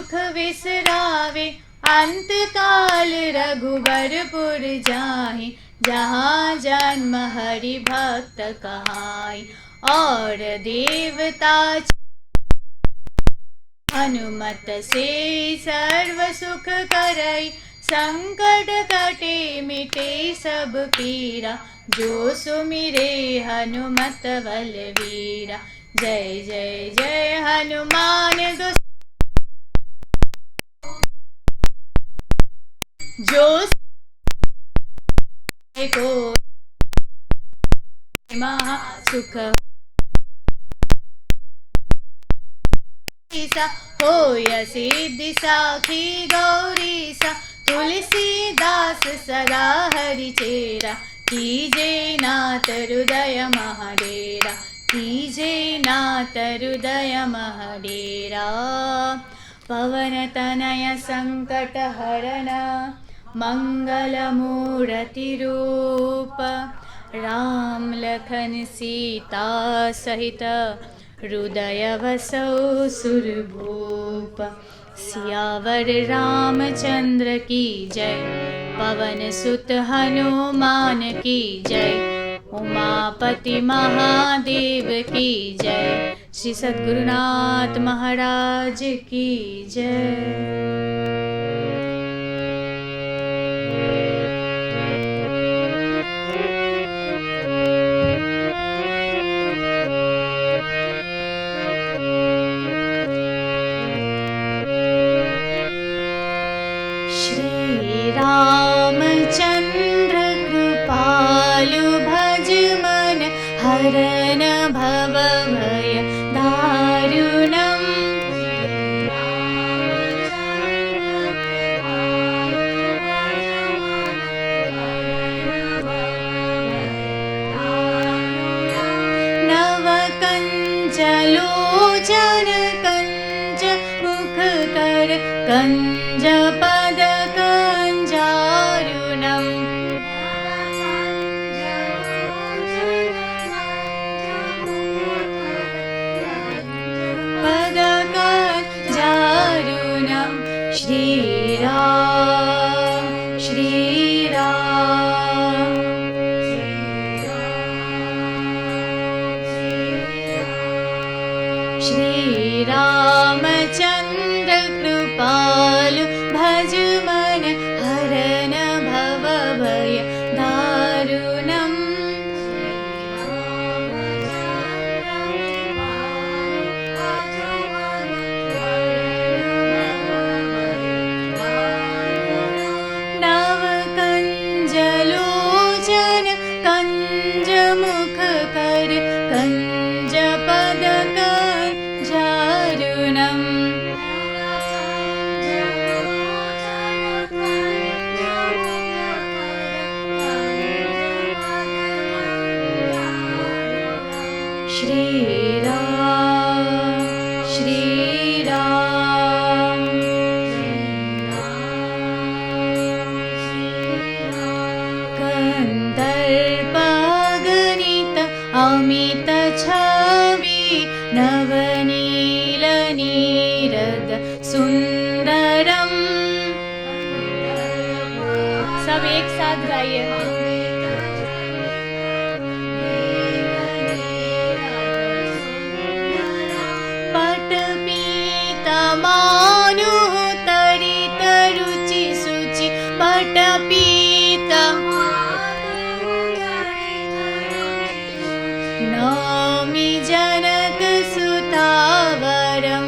दुख विसरावे, अंतकाल रघुबरपुर जाहि, जहाँ जन्म हरि भक्त कहाई। और देवता हनुमत से सर्व सुख करई, संकट कटे मिटे सब पीरा, जो सुमिरे हनुमत बलवीरा। जय जय जय हनुमान गोसाई, जो को महा सुख होय सिद्धि साखी गौरीसा, तुलसीदास सदा हरि चेरा, कीजे नाथ हृदय महडेरा, कीजे नाथ हृदय महडेरा। पवन तनय संकट हरण, मंगल मूर्ति रूप, राम लखन सीता सहित, हृदय बसौ सुरभूप। सियावर रामचंद्र की जय, पवन सुत हनुमान की जय, उमापति महादेव की जय, श्री सद्गुरुनाथ महाराज की जय। रामचंद्र कृपालु भज मन, हरन भव भय दारुणम्। नव कंज लोचन कंज मुख कर, कंज पद कंजारुणम्। पद कंजारुणम्। श्रीराम श्रीराम श्रीरामचंद्र कृपालु भज मन, हरन भव भय दारुणम्। नव कंज लोचन कंज मुख कर, कंज पद कंजारुणम्। श्रीराम श्रीराम कंदर्पगणित अमित छवि, नवनील नीरद सुंदरम। सब एक साथ गाइए। पटपीतमानु तरित रुचि सुचि, पटपीत नौमि जनक सुतावरम,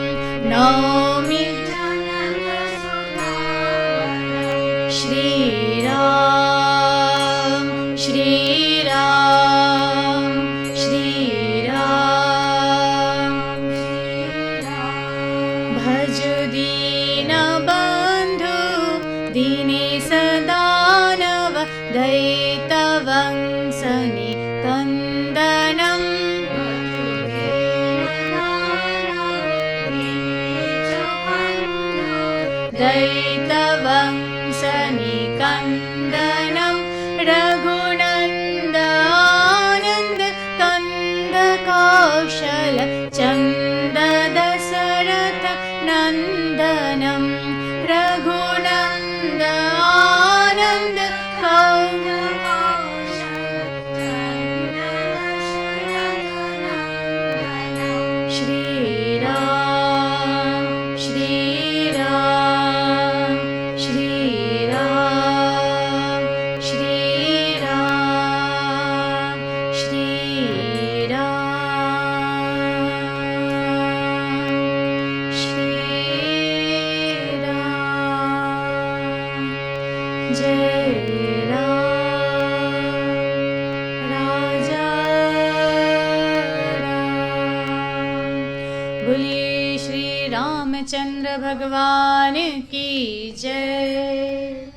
नौमि श्रीराम श्रीराम श्रीराम। भज दीन बंधु दीनेश दानव, दैतवंसनि कंदनम्। दैतवंसनि कंदनम्। रघुनंदन कंद कौशल चंद दशरथ नंदनम्। बोलिए श्री रामचंद्र भगवान की जय।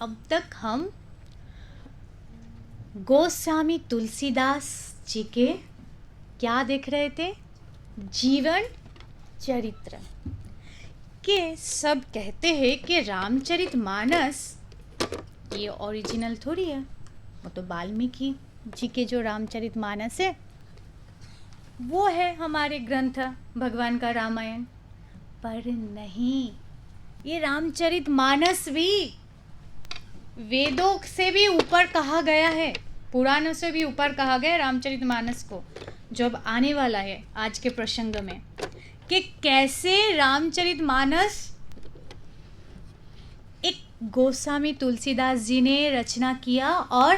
अब तक हम गोस्वामी तुलसीदास जी के क्या देख रहे थे? जीवन चरित्र के। सब कहते हैं कि रामचरितमानस ये ओरिजिनल थोड़ी है, वो तो वाल्मीकि जी के जो रामचरितमानस है वो है हमारे ग्रंथ भगवान का रामायण। पर नहीं, ये रामचरितमानस भी वेदों से भी ऊपर कहा गया है, पुराणों से भी ऊपर कहा गया है रामचरितमानस को, जो अब आने वाला है आज के प्रसंग में, कि कैसे रामचरितमानस एक गोस्वामी तुलसीदास जी ने रचना किया। और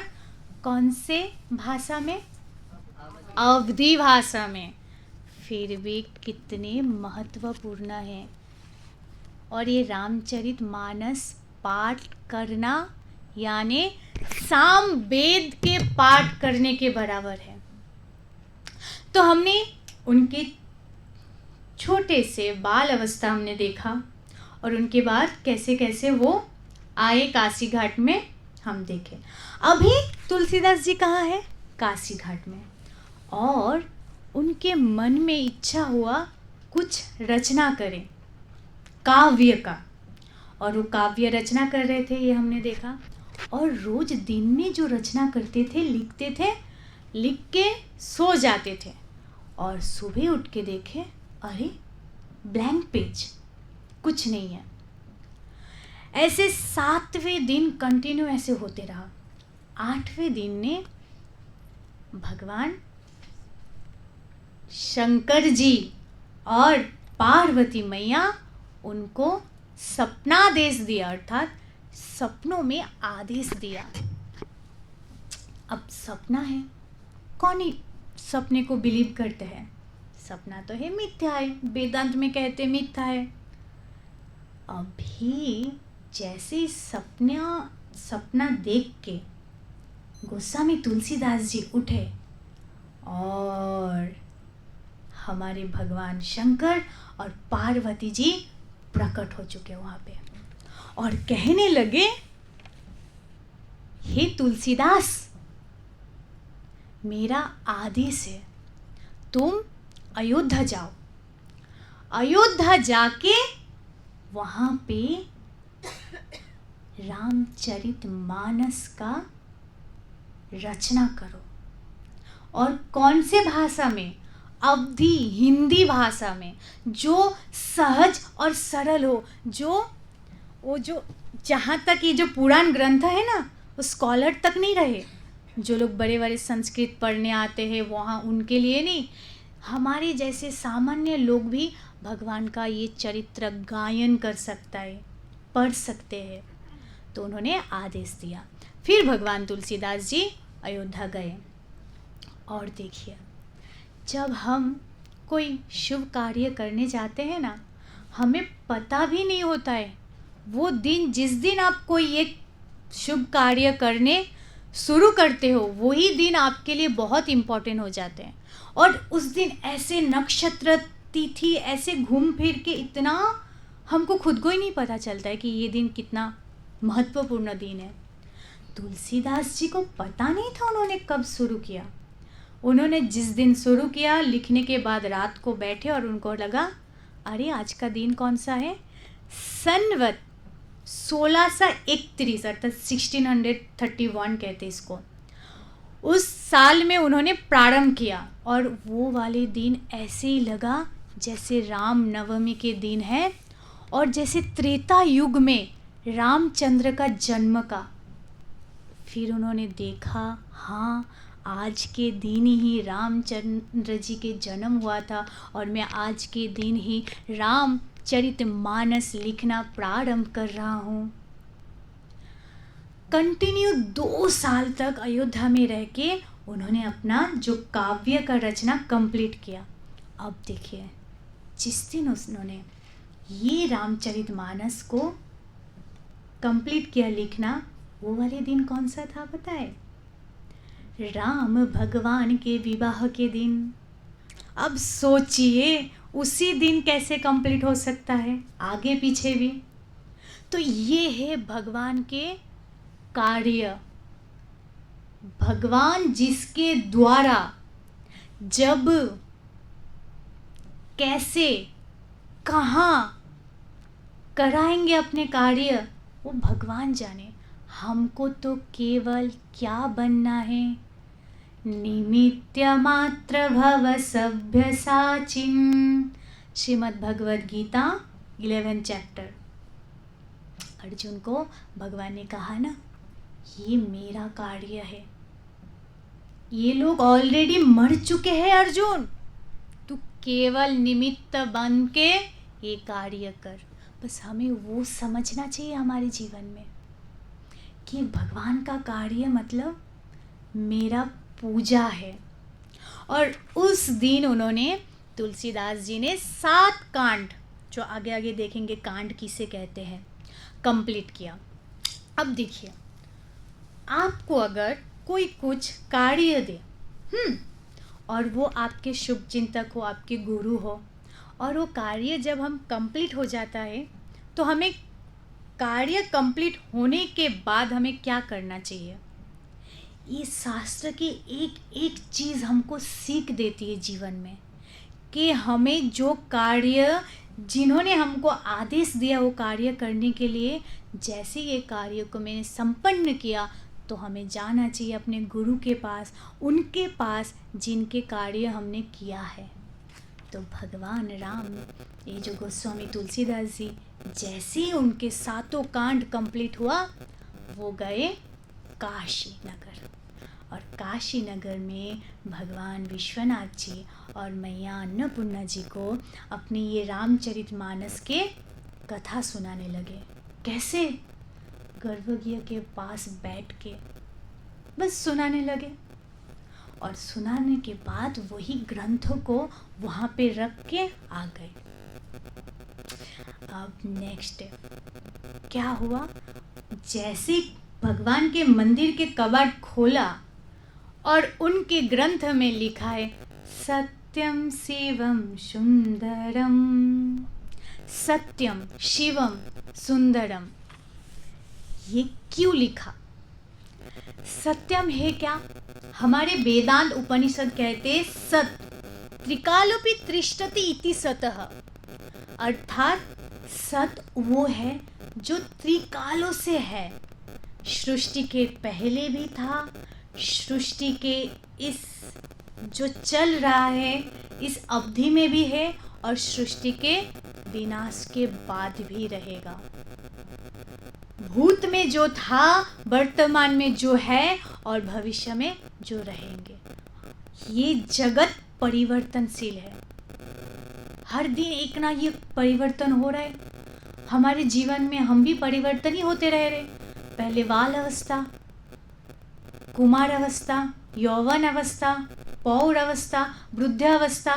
कौन से भाषा में? अवधी भाषा में। फिर भी कितने महत्वपूर्ण है। और ये रामचरितमानस पाठ करना यानी साम वेद के पाठ करने के बराबर है। तो हमने उनके छोटे से बाल अवस्था हमने देखा, और उनके बाद कैसे कैसे वो आए काशी घाट में हम देखे। अभी तुलसीदास जी कहाँ है? काशी घाट में। और उनके मन में इच्छा हुआ कुछ रचना करें काव्य का, और वो काव्य रचना कर रहे थे, ये हमने देखा। और रोज दिन में जो रचना करते थे, लिखते थे, लिख के सो जाते थे, और सुबह उठ के देखे अरे ब्लैंक पेज, कुछ नहीं है। ऐसे 7वें दिन कंटिन्यू ऐसे होते रहा। 8वें दिन ने भगवान शंकर जी और पार्वती मैया उनको सपनादेश दिया, अर्थात सपनों में आदेश दिया। अब सपना है, कौन ही सपने को बिलीव करते हैं? सपना तो है मिथ्या है, वेदांत में कहते मिथ्या है। अभी जैसे सपना देख के गोस्वामी तुलसीदास जी उठे, और हमारे भगवान शंकर और पार्वती जी प्रकट हो चुके वहाँ पे, और कहने लगे, हे तुलसीदास, मेरा आदेश है, तुम अयोध्या जाओ। अयोध्या जाके वहाँ पे रामचरितमानस का रचना करो। और कौन से भाषा में? अवधी हिंदी भाषा में, जो सहज और सरल हो, जो जहाँ तक ये जो पुराण ग्रंथ है ना, वो स्कॉलर तक नहीं रहे। जो लोग बड़े बड़े संस्कृत पढ़ने आते हैं वहाँ उनके लिए नहीं, हमारे जैसे सामान्य लोग भी भगवान का ये चरित्र गायन कर सकता है, पढ़ सकते हैं। तो उन्होंने आदेश दिया। फिर भगवान तुलसीदास जी अयोध्या गए। और देखिए, जब हम कोई शुभ कार्य करने जाते हैं ना, हमें पता भी नहीं होता है वो दिन, जिस दिन आप कोई एक शुभ कार्य करने शुरू करते हो, वही दिन आपके लिए बहुत इम्पोर्टेंट हो जाते हैं। और उस दिन ऐसे नक्षत्र तिथि ऐसे घूम फिर के इतना हमको खुद को ही नहीं पता चलता है कि ये दिन कितना महत्वपूर्ण दिन है। तुलसीदास जी को पता नहीं था उन्होंने कब शुरू किया। उन्होंने जिस दिन शुरू किया, लिखने के बाद रात को बैठे और उनको लगा, अरे आज का दिन कौन सा है? संवत 1631 अर्थात 1631 कहते इसको। उस साल में उन्होंने प्रारंभ किया, और वो वाले दिन ऐसे ही लगा जैसे राम नवमी के दिन है, और जैसे त्रेता युग में रामचंद्र का जन्म का। फिर उन्होंने देखा, हाँ आज के दिन ही रामचंद्र जी के जन्म हुआ था, और मैं आज के दिन ही रामचरितमानस लिखना प्रारंभ कर रहा हूँ। कंटिन्यू 2 साल तक अयोध्या में रह के उन्होंने अपना जो काव्य का रचना कंप्लीट किया। अब देखिए, जिस दिन उन्होंने ये रामचरितमानस को कंप्लीट किया लिखना, वो वाले दिन कौन सा था पता है? राम भगवान के विवाह के दिन। अब सोचिए उसी दिन कैसे कंप्लीट हो सकता है, आगे पीछे भी। तो ये है भगवान के कार्य। भगवान जिसके द्वारा जब, कैसे, कहाँ कराएंगे अपने कार्य, वो भगवान जाने। हमको तो केवल क्या बनना है, निमित्त मात्र भव सभ्यसाचिन। श्रीमद् भगवद गीता 11 चैप्टर। अर्जुन को भगवान ने कहा ना, ये मेरा कार्य है, ये लोग ऑलरेडी मर चुके हैं अर्जुन, तू केवल निमित्त बन के ये कार्य कर। बस हमें वो समझना चाहिए हमारे जीवन में कि भगवान का कार्य मतलब मेरा पूजा है। और उस दिन उन्होंने, तुलसीदास जी ने 7 कांड, जो आगे आगे देखेंगे कांड किसे कहते हैं, कंप्लीट किया। अब देखिए, आपको अगर कोई कुछ कार्य दे और वो आपके शुभ चिंतक हो, आपके गुरु हो, और वो कार्य जब हम कंप्लीट हो जाता है तो हमें कार्य कंप्लीट होने के बाद हमें क्या करना चाहिए, ये शास्त्र की एक एक चीज़ हमको सीख देती है जीवन में कि हमें जो कार्य, जिन्होंने हमको आदेश दिया वो कार्य करने के लिए, जैसे ये कार्य को मैंने संपन्न किया तो हमें जाना चाहिए अपने गुरु के पास, उनके पास जिनके कार्य हमने किया है। तो भगवान राम, ये जो गोस्वामी तुलसीदास जी, जैसे ही उनके 7 कांड कंप्लीट हुआ वो गए काशी नगर, और काशी नगर में भगवान विश्वनाथ जी और मैया अन्नपूर्णा जी को अपनी ये रामचरितमानस के कथा सुनाने लगे। कैसे? गर्भगृह के पास बैठ के बस सुनाने लगे, और सुनाने के बाद वही ग्रंथों को वहाँ पे रख के आ गए। अब नेक्स्ट क्या हुआ, जैसे भगवान के मंदिर के कबाड़ खोला और उनके ग्रंथ में लिखा है सत्यम शिवम सुंदरम, सत्यम शिवम सुंदरम। ये क्यों लिखा? सत्यम है क्या? हमारे वेदांत उपनिषद कहते सत त्रिकालोपि तिष्ठति इति सतः, अर्थात सत वो है जो त्रिकालों से है, सृष्टि के पहले भी था, सृष्टि के इस जो चल रहा है इस अवधि में भी है, और सृष्टि के विनाश के बाद भी रहेगा। भूत में जो था, वर्तमान में जो है, और भविष्य में जो रहेंगे। ये जगत परिवर्तनशील है, हर दिन एक ना ये परिवर्तन हो रहा है। हमारे जीवन में हम भी परिवर्तन ही होते रह रहे। पहले बाल अवस्था, कुमार अवस्था, यौवन अवस्था, पौर अवस्था, वृद्धावस्था,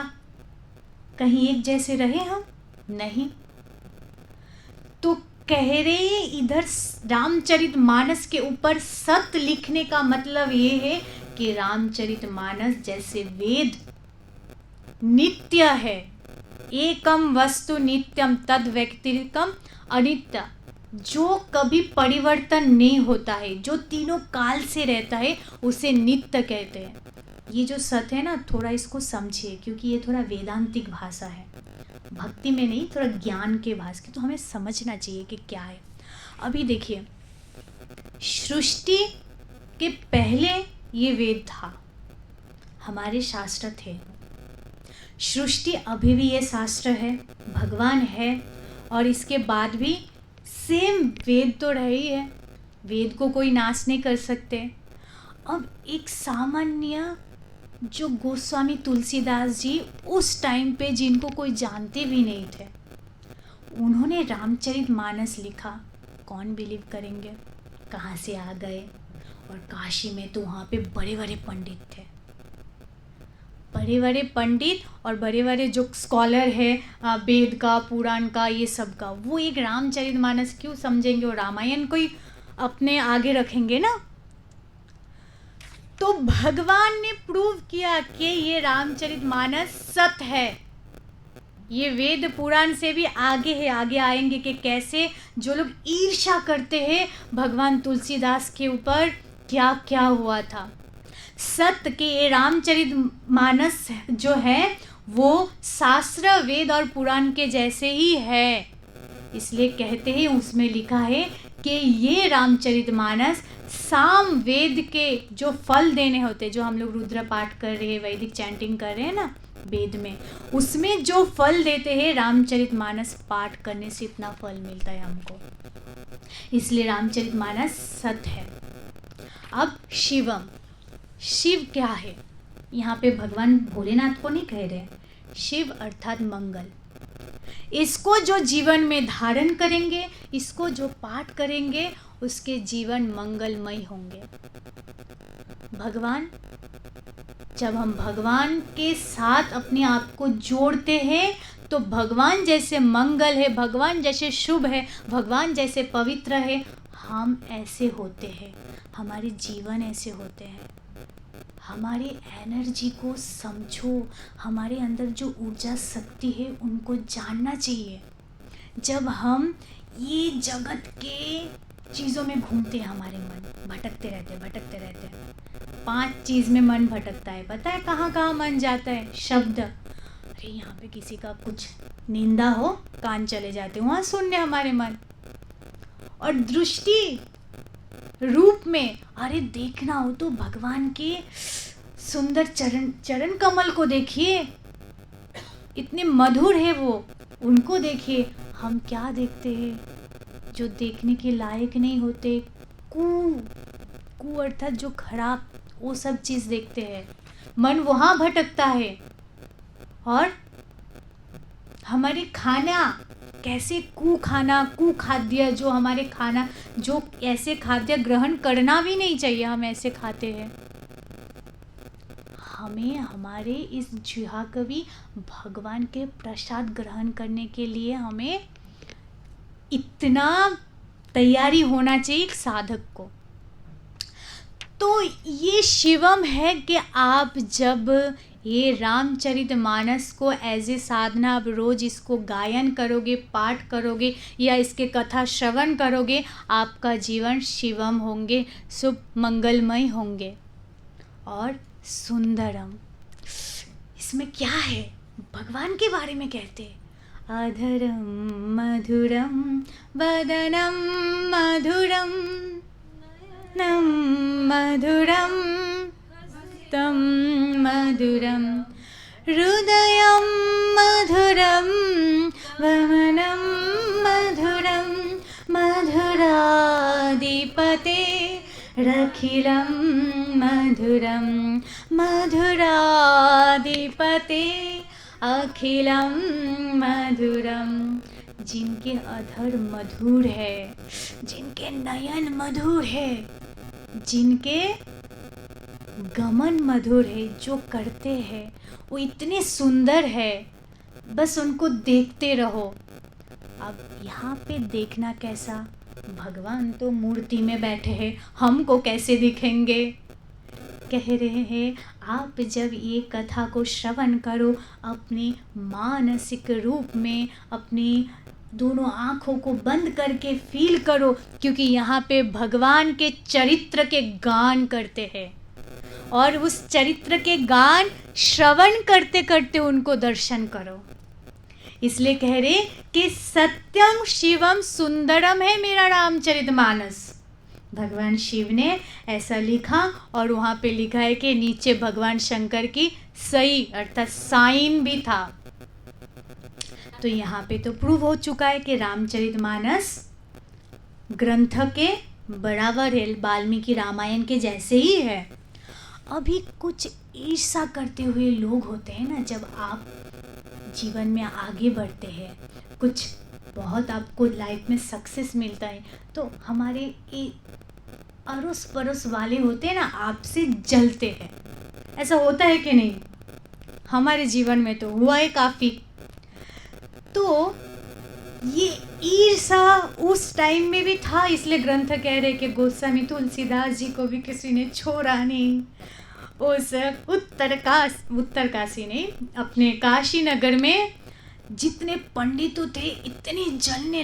कहीं एक जैसे रहे हम? नहीं। तो कह रहे इधर रामचरितमानस के ऊपर सत लिखने का मतलब ये है कि रामचरितमानस जैसे वेद नित्य है, एकम वस्तु नित्यम तद व्यतिरिक्तम अनित्य, जो कभी परिवर्तन नहीं होता है, जो तीनों काल से रहता है, उसे नित्य कहते हैं। ये जो सत है ना, थोड़ा इसको समझिए, क्योंकि ये थोड़ा वेदांतिक भाषा है, भक्ति में नहीं, थोड़ा ज्ञान के भाषा की, तो हमें समझना चाहिए कि क्या है। अभी देखिए, सृष्टि के पहले ये वेद था, हमारे शास्त्र थे। सृष्टि अभी भी ये शास्त्र है, भगवान है, और इसके बाद भी सेम वेद तो रहे ही है, वेद को कोई नाश नहीं कर सकते। अब एक सामान्य जो गोस्वामी तुलसीदास जी उस टाइम पे, जिनको कोई जानते भी नहीं थे, उन्होंने रामचरितमानस लिखा, कौन बिलीव करेंगे? कहाँ से आ गए? और काशी में तो वहाँ पे बड़े बड़े पंडित थे, बड़े बड़े पंडित और बड़े बड़े जो स्कॉलर है वेद का, पुराण का, ये सब का, वो एक रामचरितमानस क्यों समझेंगे और रामायण को ही अपने आगे रखेंगे ना। तो भगवान ने प्रूव किया कि ये रामचरितमानस सत्य है। ये वेद पुराण से भी आगे है, आगे आएंगे कि कैसे जो लोग ईर्ष्या करते हैं भगवान तुलसीदास के ऊपर क्या क्या हुआ था। सत्य के ये रामचरितमानस जो है वो शास्त्र वेद और पुराण के जैसे ही है, इसलिए कहते हैं, उसमें लिखा है कि ये रामचरितमानस साम वेद के जो फल देने होते, जो हम लोग रुद्र पाठ कर रहे हैं, वैदिक चैंटिंग कर रहे हैं ना वेद में, उसमें जो फल देते हैं रामचरितमानस पाठ करने से इतना फल मिलता है हमको, इसलिए रामचरितमानस सत्य है। अब शिवम, शिव क्या है? यहाँ पे भगवान भोलेनाथ को नहीं कह रहे, शिव अर्थात मंगल। इसको जो जीवन में धारण करेंगे, इसको जो पाठ करेंगे, उसके जीवन मंगलमय होंगे। भगवान, जब हम भगवान के साथ अपने आप को जोड़ते हैं तो भगवान जैसे मंगल है, भगवान जैसे शुभ है, भगवान जैसे पवित्र है, हम ऐसे होते हैं, हमारे जीवन ऐसे होते हैं। हमारे एनर्जी को समझो, हमारे अंदर जो ऊर्जा शक्ति है उनको जानना चाहिए। जब हम ये जगत के चीज़ों में घूमते हैं, हमारे मन भटकते रहते हैं। 5 चीज़ में मन भटकता है, पता है कहाँ कहाँ मन जाता है? शब्द, अरे यहाँ पे किसी का कुछ निंदा हो, कान चले जाते, वहाँ सुनने हमारे मन। और दृष्टि रूप में, अरे देखना हो तो भगवान के सुंदर चरण कमल को देखिए, इतने मधुर है वो, उनको देखिए। हम क्या देखते हैं जो देखने के लायक नहीं होते? कू अर्थात जो खराब, वो सब चीज़ देखते हैं, मन वहाँ भटकता है। और हमारे खाना कैसे कुखाद्य, जो हमारे खाना, जो ऐसे खाद्य ग्रहण करना भी नहीं चाहिए, हम ऐसे खाते हैं। हमें हमारे इस जिह्वा कवि भगवान के प्रसाद ग्रहण करने के लिए हमें इतना तैयारी होना चाहिए एक साधक को। तो ये शिवम है कि आप जब ये रामचरितमानस को एज ए साधना, आप रोज़ इसको गायन करोगे, पाठ करोगे या इसके कथा श्रवण करोगे, आपका जीवन शिवम होंगे, शुभ मंगलमय होंगे। और सुंदरम, इसमें क्या है? भगवान के बारे में कहते हैं, अधरम मधुरम वदनम मधुरम नम मधुरम तम मधुरम हृदयं मधुरं वमनं मधुरं मधुराधिपते रखिलं मधुरं मधुराधिपते अखिलं मधुरं। जिनके अधर मधुर है, जिनके नयन मधुर है, जिनके गमन मधुर है, जो करते हैं वो इतने सुंदर है, बस उनको देखते रहो। अब यहाँ पे देखना कैसा? भगवान तो मूर्ति में बैठे हैं, हमको कैसे दिखेंगे? कह रहे हैं आप जब ये कथा को श्रवण करो, अपने मानसिक रूप में अपनी दोनों आँखों को बंद करके फील करो, क्योंकि यहाँ पे भगवान के चरित्र के गान करते हैं और उस चरित्र के गान श्रवण करते करते उनको दर्शन करो। इसलिए कह रहे कि सत्यम शिवम सुंदरम है मेरा रामचरितमानस। भगवान शिव ने ऐसा लिखा और वहाँ पे लिखा है कि नीचे भगवान शंकर की सही अर्थात साइन भी था। तो यहाँ पे तो प्रूव हो चुका है कि रामचरितमानस ग्रंथ के बराबर है, वाल्मीकि रामायण के जैसे ही है। अभी कुछ ईर्ष्या करते हुए लोग होते हैं ना, जब आप जीवन में आगे बढ़ते हैं, कुछ बहुत आपको लाइफ में सक्सेस मिलता है, तो हमारे अड़ोस पड़ोस वाले होते हैं ना, आपसे जलते हैं। ऐसा होता है कि नहीं? हमारे जीवन में तो हुआ है काफ़ी। तो ये ईर्षा उस टाइम में भी था, इसलिए ग्रंथ कह रहे कि गोस्वामी तुलसीदास जी को भी किसी ने छोड़ा नहीं। उस उत्तरकाशी नहीं, अपने काशी नगर में जितने पंडितों थे इतने जलने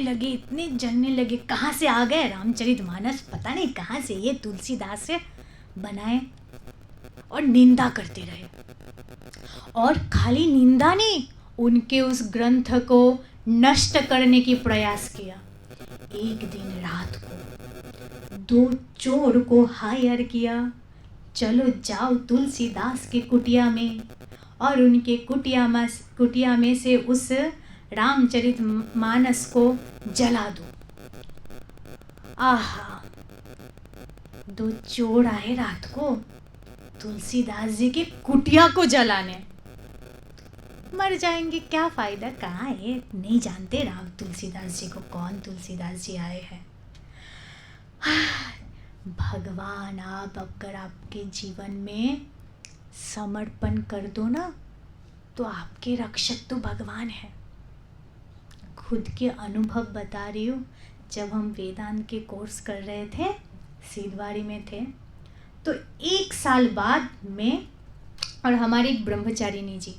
लगे। कहाँ से आ गए रामचरितमानस, पता नहीं कहाँ से ये तुलसीदास से बनाए, और निंदा करते रहे। और खाली निंदा नहीं, उनके उस ग्रंथ को नष्ट करने की प्रयास किया। एक दिन रात को 2 चोर को हायर किया, चलो जाओ तुलसीदास के कुटिया में और उनके कुटिया में से उस रामचरितमानस को जला दो। आहा, 2 चोर आए रात को तुलसीदास जी के कुटिया को जलाने। मर जाएंगे, क्या फायदा, कहाँ है, नहीं जानते राम तुलसीदास जी को, कौन तुलसीदास जी आए हैं। भगवान आप अगर आपके जीवन में समर्पण कर दो ना, तो आपके रक्षक तो भगवान है। खुद के अनुभव बता रही हूँ, जब हम वेदांत के कोर्स कर रहे थे, सीधवाड़ी में थे, तो 1 साल बाद में और हमारी एक ब्रह्मचारिणी जी,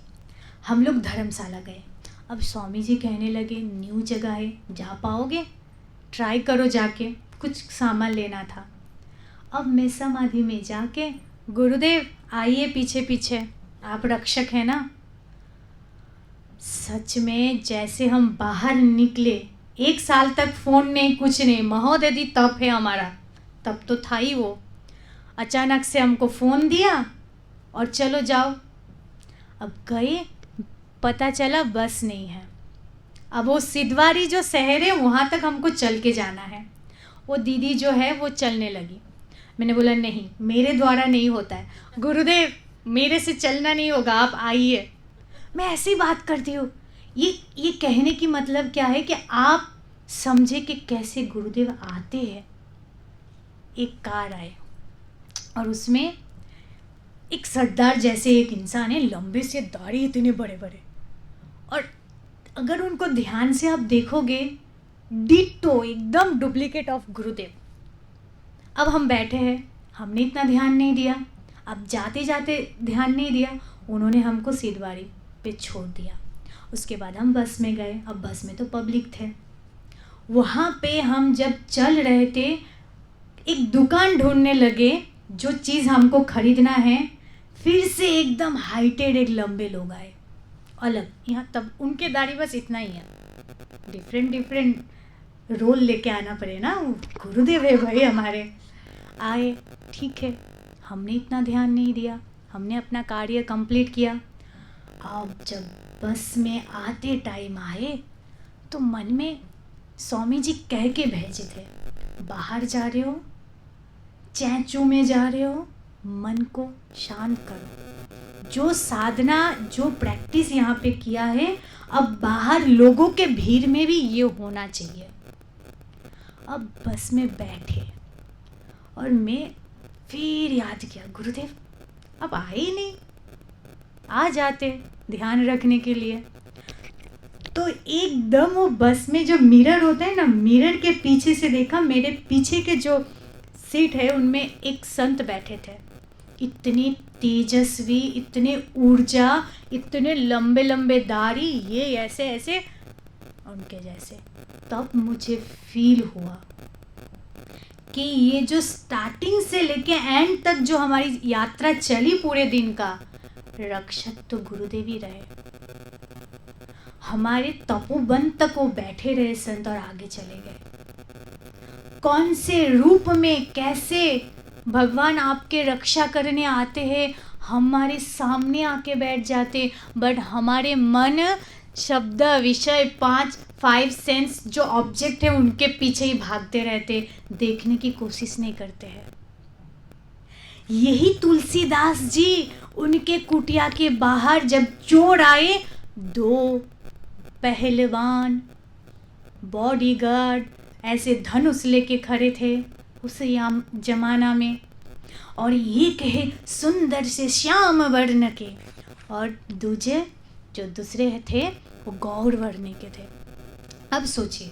हम लोग धर्मशाला गए। अब स्वामी जी कहने लगे न्यू जगह है, जा पाओगे, ट्राई करो जाके, कुछ सामान लेना था। अब मैं समाधि में जाके, गुरुदेव आइए पीछे पीछे, आप रक्षक हैं ना। सच में जैसे हम बाहर निकले, 1 साल तक फ़ोन नहीं, कुछ नहीं, महोदधि तप है हमारा, तब तो था ही वो। अचानक से हमको फ़ोन दिया और चलो जाओ। अब गए, पता चला बस नहीं है। अब वो सिद्धवारी जो शहर है वहाँ तक हमको चल के जाना है। वो दीदी जो है वो चलने लगी। मैंने बोला नहीं, मेरे द्वारा नहीं होता है गुरुदेव, मेरे से चलना नहीं होगा, आप आइए। मैं ऐसी बात करती हूँ। ये कहने की मतलब क्या है कि आप समझे कि कैसे गुरुदेव आते हैं। एक कार आए और उसमें एक सरदार जैसे एक इंसान है, लंबे से दाढ़ी इतने बड़े बड़े, और अगर उनको ध्यान से आप देखोगे, डिट्टो एकदम डुप्लीकेट ऑफ गुरुदेव। अब हम बैठे हैं, हमने इतना ध्यान नहीं दिया, अब जाते जाते ध्यान नहीं दिया, उन्होंने हमको सीधवाड़ी पे छोड़ दिया। उसके बाद हम बस में गए। अब बस में तो पब्लिक थे। वहाँ पे हम जब चल रहे थे, एक दुकान ढूंढने लगे, जो चीज़ हमको खरीदना है। फिर से एकदम हाइटेड एक लंबे लोग आए, अलग, यहाँ तब उनके दाढ़ी बस इतना ही है, डिफरेंट रोल लेके आना पड़े ना, गुरुदेव है भाई हमारे। आए, ठीक है, हमने इतना ध्यान नहीं दिया, हमने अपना कार्य कंप्लीट किया। अब जब बस में आते टाइम आए तो मन में स्वामी जी कह के भेजे थे, बाहर जा रहे हो, चैचू में जा रहे हो, मन को शांत करो। जो साधना, जो प्रैक्टिस यहाँ पे किया है, अब बाहर लोगों के भीड़ में भी ये होना चाहिए। अब बस में बैठे और मैं फिर याद किया, गुरुदेव अब आए ही नहीं, आ जाते ध्यान रखने के लिए। तो एकदम वो बस में जो मिरर होता है ना, मिरर के पीछे से देखा, मेरे पीछे के जो सीट है उनमें एक संत बैठे थे, इतने तेजस्वी, इतने ऊर्जा, इतने लंबे लंबे दाढ़ी, ये ऐसे ऐसे उनके जैसे। तब मुझे फील हुआ कि ये जो स्टार्टिंग से लेके एंड तक जो हमारी यात्रा चली पूरे दिन का, रक्षक तो गुरुदेव ही रहे। हमारे तपोवन तक वो बैठे रहे संत और आगे चले गए। कौन से रूप में, कैसे भगवान आपके रक्षा करने आते हैं, हमारे सामने आके बैठ जाते, बट हमारे मन, शब्द, विषय, 5 सेंस जो ऑब्जेक्ट है उनके पीछे ही भागते रहते, देखने की कोशिश नहीं करते हैं। यही तुलसीदास जी, उनके कुटिया के बाहर जब चोर आए, 2 पहलवान बॉडीगार्ड ऐसे धनुष लेके खड़े थे उस जमाना में, और ये कहे सुंदर से श्याम वर्ण के, और दूसरे थे वो गौर वर्ण के थे। अब सोचिए,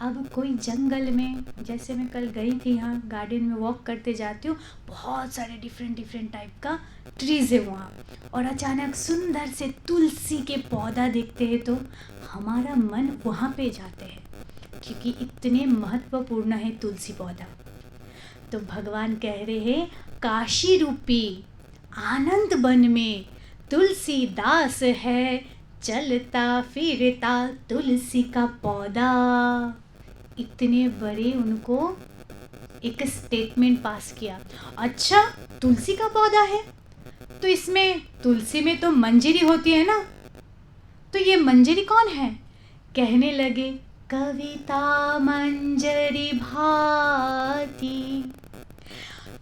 अब कोई जंगल में, जैसे मैं कल गई थी यहाँ गार्डन में वॉक करते जाती हूँ, बहुत सारे डिफरेंट टाइप का ट्रीज़ है वहाँ, और अचानक सुंदर से तुलसी के पौधा देखते हैं तो हमारा मन वहाँ पे जाते हैं, क्योंकि इतने महत्वपूर्ण है तुलसी पौधा। तो भगवान कह रहे हैं, काशी रूपी आनंद वन में तुलसीदास है, चलता फिरता तुलसी का पौधा। इतने बड़े उनको एक स्टेटमेंट पास किया। अच्छा, तुलसी का पौधा है तो इसमें, तुलसी में तो मंजरी होती है ना, तो ये मंजरी कौन है? कहने लगे, कविता मंजरी भाती।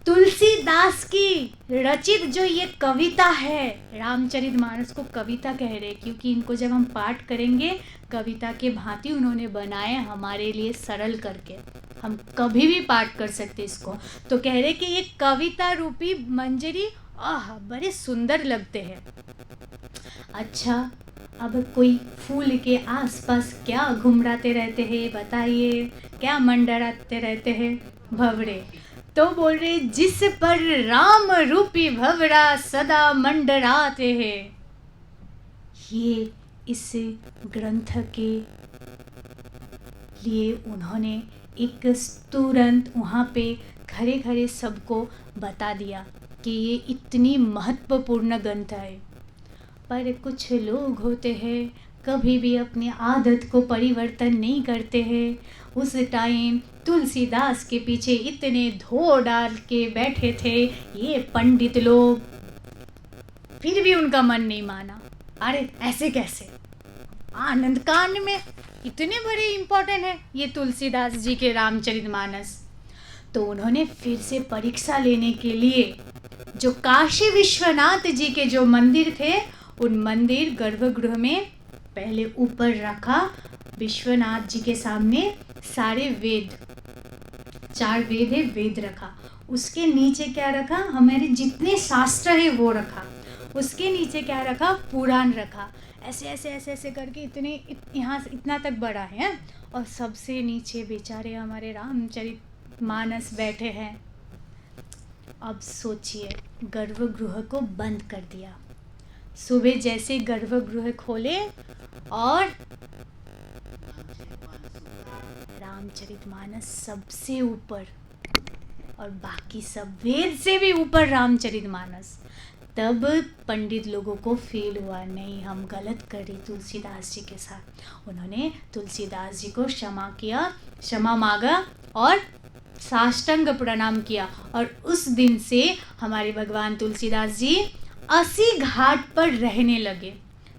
तुलसीदास की रचित जो ये कविता है, रामचरितमानस को कविता कह रहे, क्योंकि इनको जब हम पाठ करेंगे कविता के भांति उन्होंने बनाए हमारे लिए सरल करके, हम कभी भी पाठ कर सकते इसको। तो कह रहे कि ये कविता रूपी मंजरी, आह बड़े सुंदर लगते हैं। अच्छा, अब कोई फूल के आसपास क्या घुमराते रहते हैं बताइए, क्या मंडराते रहते हैं? भंवरे। तो बोल रहे, जिस पर राम रूपी भंवरा सदा मंडराते हैं। ये इस ग्रंथ के लिए उन्होंने एक तुरंत वहाँ पे खड़े खड़े सबको बता दिया कि ये इतनी महत्वपूर्ण ग्रंथ है। पर कुछ लोग होते हैं कभी भी अपनी आदत को परिवर्तन नहीं करते हैं। उस टाइम तुलसीदास के पीछे इतने धो डाल के बैठे थे ये पंडित लोग, फिर भी उनका मन नहीं माना। अरे ऐसे कैसे, आनंद कांड में इतने बड़े इम्पोर्टेंट है ये तुलसीदास जी के रामचरितमानस। तो उन्होंने फिर से परीक्षा लेने के लिए जो काशी विश्वनाथ जी के जो मंदिर थे, उन मंदिर गर्भगृह में पहले ऊपर रखा विश्वनाथ जी के सामने सारे वेद, 4 वेद है, वेद रखा। उसके नीचे क्या रखा, हमारे जितने शास्त्र है वो रखा। उसके नीचे क्या रखा, पुराण रखा। ऐसे ऐसे ऐसे ऐसे करके इतने यहाँ से इतना तक बड़ा है। और सबसे नीचे बेचारे हमारे रामचरितमानस बैठे हैं। अब सोचिए, गर्भगृह को बंद कर दिया। सुबह जैसे गर्भगृह खोले और रामचरितमानस सबसे ऊपर, और बाकी सब वेद से भी ऊपर रामचरितमानस। तब पंडित लोगों को फील हुआ, नहीं हम गलत करी तुलसीदास जी के साथ। उन्होंने तुलसीदास जी को क्षमा किया, क्षमा मांगा और साष्टांग प्रणाम किया। और उस दिन से हमारे भगवान तुलसीदास जी 80 घाट पर रहने लगे।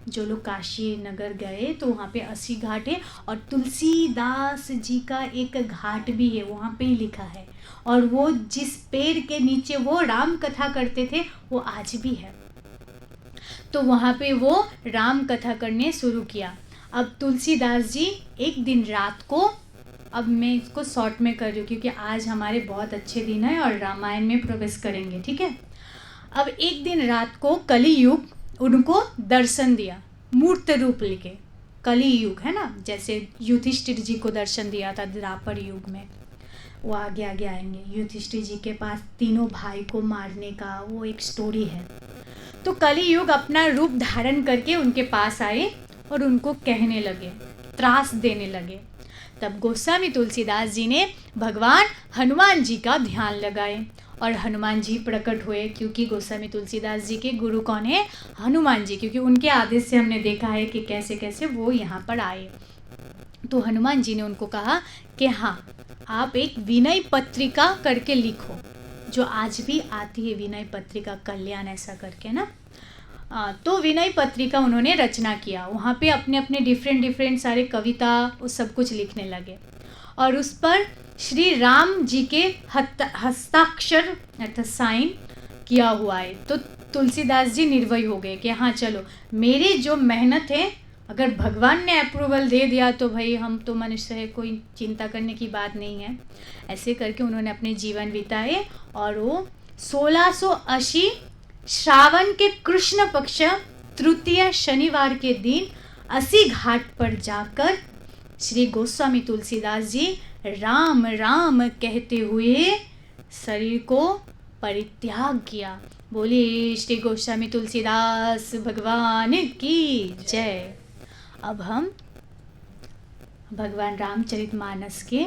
जो लोग काशी नगर गए तो वहाँ पे 80 घाट है, और तुलसीदास जी का एक घाट भी है, वहाँ पे ही लिखा है। और वो जिस पेड़ के नीचे वो राम कथा करते थे वो आज भी है। तो वहाँ पे वो राम कथा करने शुरू किया। अब तुलसीदास जी एक दिन रात को, अब मैं इसको शॉर्ट में कर रही हूँ क्योंकि आज हमारे बहुत अच्छे दिन है और रामायण में प्रवेश करेंगे, ठीक है। अब एक दिन रात को कली युग उनको दर्शन दिया, मूर्त रूप लेके। कली युग है ना, जैसे युधिष्ठिर जी को दर्शन दिया था द्वापर युग में, वो आगे आगे आएंगे। युधिष्ठिर जी के पास तीनों भाई को मारने का वो एक स्टोरी है। तो कली युग अपना रूप धारण करके उनके पास आए और उनको कहने लगे, त्रास देने लगे। तब गोस्वामी तुलसीदास जी ने भगवान हनुमान जी का ध्यान लगाए और हनुमान जी प्रकट हुए, क्योंकि गोस्वामी तुलसीदास जी के गुरु कौन है, हनुमान जी, क्योंकि उनके आदेश से हमने देखा है कि कैसे कैसे वो यहाँ पर आए। तो हनुमान जी ने उनको कहा कि हाँ, आप एक विनय पत्रिका करके लिखो, जो आज भी आती है विनय पत्रिका कल्याण ऐसा करके ना। तो विनय पत्रिका उन्होंने रचना किया। वहाँ पे अपने अपने डिफरेंट सारे कविता वो सब कुछ लिखने लगे, और उस पर श्री राम जी के हस्ताक्षर अर्थात साइन किया हुआ है। तो तुलसीदास जी निर्भय हो गए कि हाँ चलो, मेरी जो मेहनत है अगर भगवान ने अप्रूवल दे दिया तो भाई हम तो मनुष्य है, कोई चिंता करने की बात नहीं है। ऐसे करके उन्होंने अपने जीवन बिताए। और वो 1680 श्रावण के कृष्ण पक्ष तृतीय शनिवार के दिन 80 घाट पर जाकर श्री गोस्वामी तुलसीदास जी राम राम कहते हुए शरीर को परित्याग किया। बोलिए श्री गोस्वामी तुलसीदास भगवान की जय। अब हम भगवान रामचरितमानस के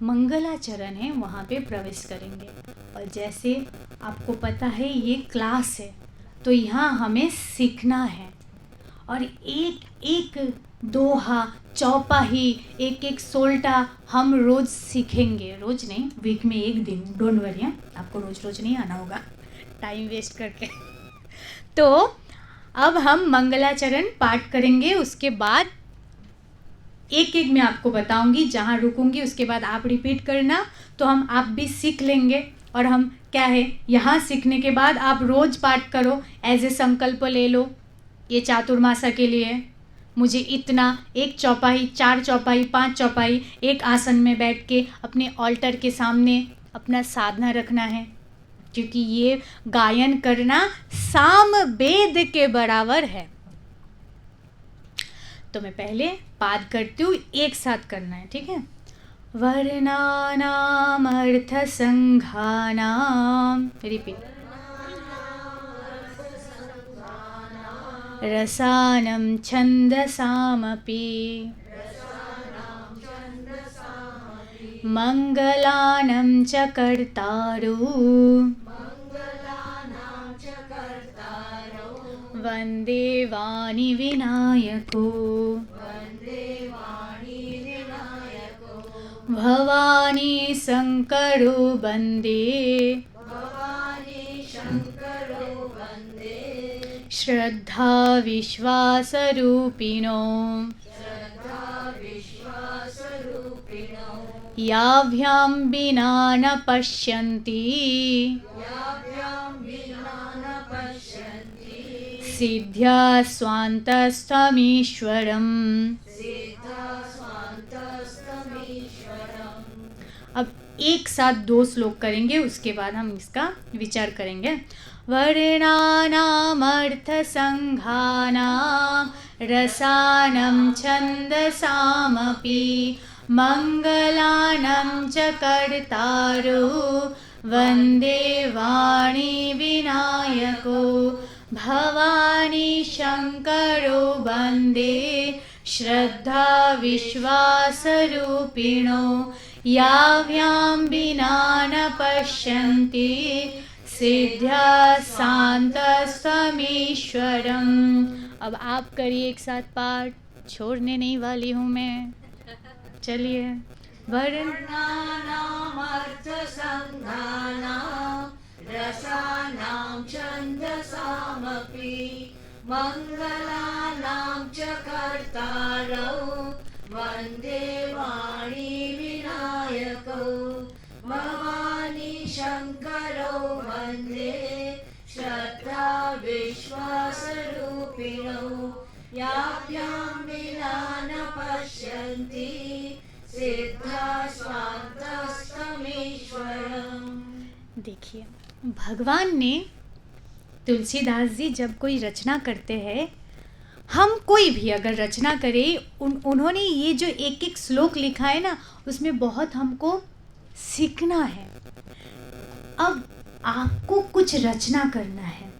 मंगलाचरण है वहाँ पे प्रवेश करेंगे। और जैसे आपको पता है ये क्लास है तो यहाँ हमें सीखना है और एक एक दोहा चौपाही एक एक सोल्टा हम रोज़ सीखेंगे। रोज़ नहीं, वीक में एक दिन, डोंट वरी, आपको रोज़ रोज़ नहीं आना होगा टाइम वेस्ट करके। तो अब हम मंगलाचरण पाठ करेंगे, उसके बाद एक एक मैं आपको बताऊंगी, जहाँ रुकूंगी उसके बाद आप रिपीट करना, तो हम आप भी सीख लेंगे। और हम क्या है, यहाँ सीखने के बाद आप रोज़ पाठ करो, एज ए संकल्प ले लो ये चातुर्मासा के लिए। मुझे इतना, एक चौपाई, 4 चौपाई, 5 चौपाई, एक आसन में बैठ के अपने ऑल्टर के सामने अपना साधना रखना है, क्योंकि ये गायन करना साम वेद के बराबर है। तो मैं पहले पाठ करती हूँ, एक साथ करना है, ठीक है। वर्णानाम अर्थ संघानाम, रिपीट। रसानं छन्दसामपि मङ्गलानं च कर्तारु वन्दे वाणी विनायको भवानी शङ्करो वन्दे श्रद्धा विश्वासरूपिणो याभ्यां विना न पश्यन्ति सिद्ध्या स्वान्तस्थमीश्वरम्। अब एक साथ 2 श्लोक करेंगे, उसके बाद हम इसका विचार करेंगे। वर्णानामर्थ संघानां रसानं छन्दसामपि मङ्गलानं च कर्तारो वन्दे वाणी विनायको भवानी शङ्करो वन्दे श्रद्धा विश्वासरूपिणो याभ्यां विना न पश्यन्ति सिद्ध्या शान्तस्तमीश्वरम्। अब आप करिए एक साथ पाठ, छोड़ने नहीं वाली हूँ मैं। चलिए। वर्णानामर्थ संघानां रसानां छन्दसामपि मङ्गलानां च कर्तारौ वन्दे वाणी विनायकौ भवानी शङ्करो वन्दे श्रद्धा विश्वासरूपिणौ याभ्यां विना न पश्यन्ति सिद्धा स्वान्तस्तमीश्वरम्। देखिए, भगवान ने, तुलसीदास जी जब कोई रचना करते हैं, हम कोई भी अगर रचना करें, उन्होंने ये जो एक एक श्लोक लिखा है ना, उसमें बहुत हमको सीखना है। अब आपको कुछ रचना करना है,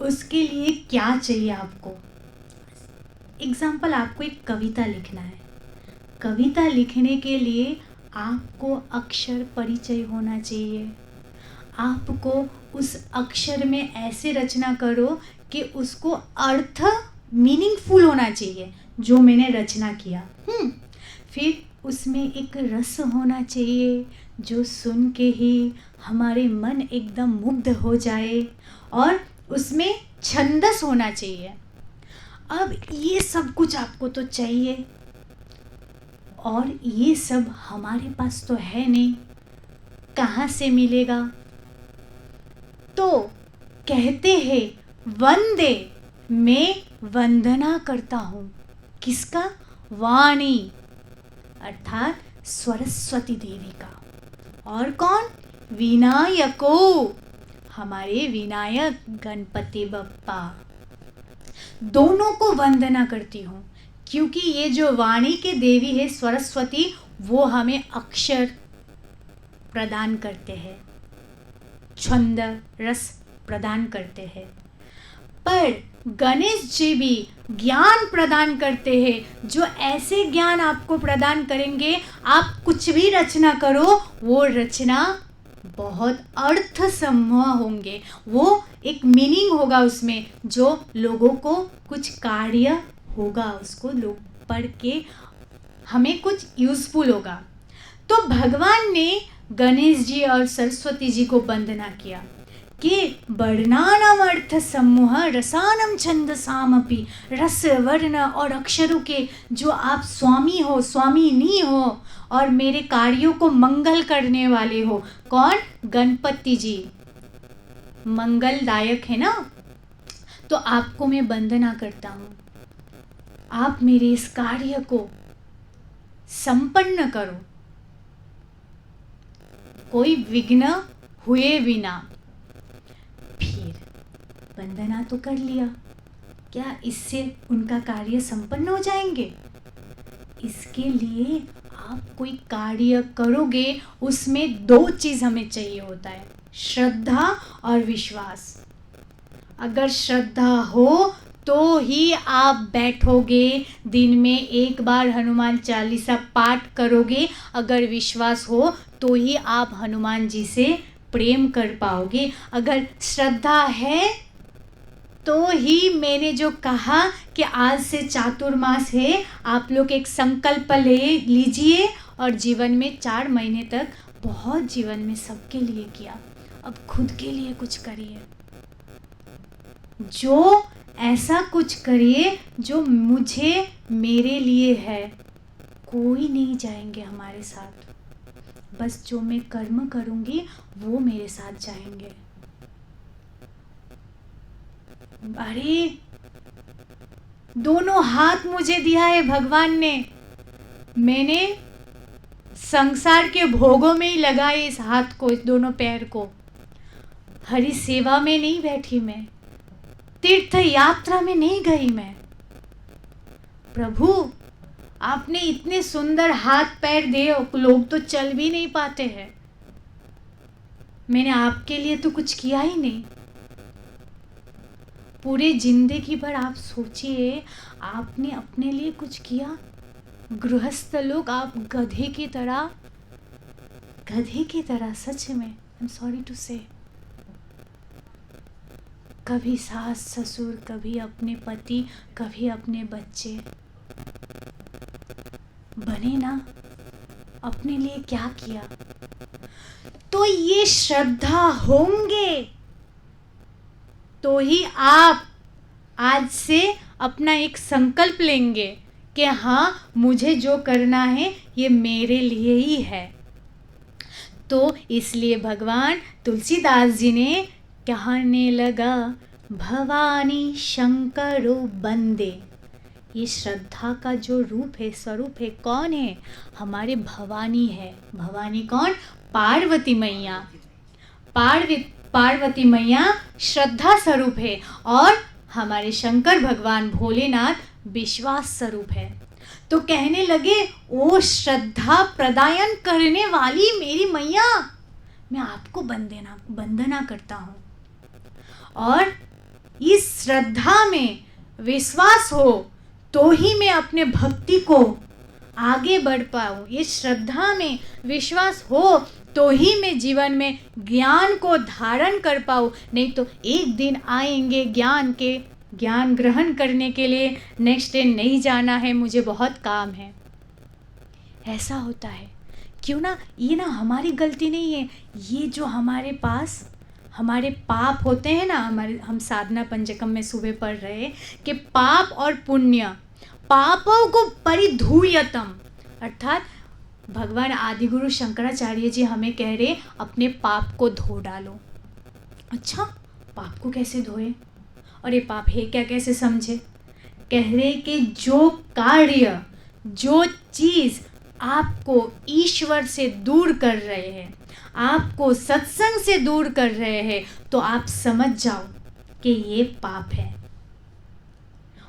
उसके लिए क्या चाहिए आपको? एग्जाम्पल, आपको एक कविता लिखना है। कविता लिखने के लिए आपको अक्षर परिचय होना चाहिए। आपको उस अक्षर में ऐसे रचना करो कि उसको अर्थ मीनिंगफुल होना चाहिए, जो मैंने रचना किया। फिर उसमें एक रस होना चाहिए, जो सुन के ही हमारे मन एकदम मुग्ध हो जाए, और उसमें छंदस होना चाहिए। अब ये सब कुछ आपको तो चाहिए, और ये सब हमारे पास तो है नहीं, कहाँ से मिलेगा? तो कहते हैं वंदे, मैं वंदना करता हूँ। किसका? वाणी, अर्थात सरस्वती देवी का। और कौन? विनायको, हमारे विनायक गणपति बप्पा। दोनों को वंदना करती हूँ। क्योंकि ये जो वाणी के देवी है सरस्वती, वो हमें अक्षर प्रदान करते हैं, छंद रस प्रदान करते हैं। पर गणेश जी भी ज्ञान प्रदान करते हैं, जो ऐसे ज्ञान आपको प्रदान करेंगे, आप कुछ भी रचना करो, वो रचना बहुत अर्थ समूह होंगे, वो एक मीनिंग होगा उसमें, जो लोगों को कुछ कार्य होगा, उसको लोग पढ़ के हमें कुछ यूजफुल होगा। तो भगवान ने गणेश जी और सरस्वती जी को वंदना किया कि वर्णानाम अर्थ समूह रसानम छंदसामपि, रस वर्ण और अक्षरों के जो आप स्वामी हो, स्वामिनी हो, और मेरे कार्यों को मंगल करने वाले हो। कौन? गणपति जी मंगलदायक है ना। तो आपको मैं वंदना करता हूँ, आप मेरे इस कार्य को संपन्न करो, कोई विघ्न हुए बिना। फिर वंदना तो कर लिया, क्या इससे उनका कार्य संपन्न हो जाएंगे? इसके लिए आप कोई कार्य करोगे, उसमें दो चीज हमें चाहिए होता है, श्रद्धा और विश्वास। अगर श्रद्धा हो तो ही आप बैठोगे, दिन में एक बार हनुमान चालीसा पाठ करोगे। अगर विश्वास हो तो ही आप हनुमान जी से प्रेम कर पाओगे। अगर श्रद्धा है तो ही मैंने जो कहा कि आज से चातुर्मास है, आप लोग एक संकल्प ले लीजिए और जीवन में 4 महीने तक बहुत जीवन में सबके लिए किया, अब खुद के लिए कुछ करिए। जो ऐसा कुछ करिए जो मुझे मेरे लिए है। कोई नहीं जाएंगे हमारे साथ, बस जो मैं कर्म करूंगी वो मेरे साथ जाएंगे। अरे दोनों हाथ मुझे दिया है भगवान ने, मैंने संसार के भोगों में ही लगाए इस हाथ को, इस दोनों पैर को। हरि सेवा में नहीं बैठी मैं, तीर्थ यात्रा में नहीं गई मैं। प्रभु आपने इतने सुंदर हाथ पैर दे, लोग तो चल भी नहीं पाते हैं, मैंने आपके लिए तो कुछ किया ही नहीं। पूरे जिंदगी भर आप सोचिए, आपने अपने लिए कुछ किया? गृहस्थ लोग, आप गधे की तरह सच में, आई एम सॉरी टू से, कभी सास ससुर, कभी अपने पति, कभी अपने बच्चे बने ना, अपने लिए क्या किया? तो ये श्रद्धा होंगे तो ही आप आज से अपना एक संकल्प लेंगे कि हाँ, मुझे जो करना है ये मेरे लिए ही है। तो इसलिए भगवान तुलसीदास जी ने कहने लगा, भवानी शंकरो बंदे। ये श्रद्धा का जो रूप है, स्वरूप है, कौन है? हमारे भवानी है। भवानी कौन? पार्वती मैया। पार्वती मैया श्रद्धा स्वरूप है और हमारे शंकर भगवान भोलेनाथ विश्वास स्वरूप है। तो कहने लगे, ओ श्रद्धा प्रदायन करने वाली मेरी मैया, मैं आपको वंदना करता हूँ। और इस श्रद्धा में विश्वास हो तो ही मैं अपने भक्ति को आगे बढ़ पाऊँ। इस श्रद्धा में विश्वास हो तो ही मैं जीवन में ज्ञान को धारण कर पाऊँ। नहीं तो एक दिन आएंगे ज्ञान ग्रहण करने के लिए, नेक्स्ट डे नहीं जाना है, मुझे बहुत काम है। ऐसा होता है। क्यों ना? ये ना हमारी गलती नहीं है, ये जो हमारे पास हमारे पाप होते हैं ना, हम साधना पंचकम में सुबह पढ़ रहे हैं कि पाप और पुण्य, पापों को परिधूयतम, अर्थात भगवान आदिगुरु शंकराचार्य जी हमें कह रहे अपने पाप को धो डालो। अच्छा, पाप को कैसे धोए? और ये पाप है क्या, कैसे समझे? कह रहे कि जो कार्य, जो चीज़ आपको ईश्वर से दूर कर रहे हैं, आपको सत्संग से दूर कर रहे हैं, तो आप समझ जाओ कि ये पाप है।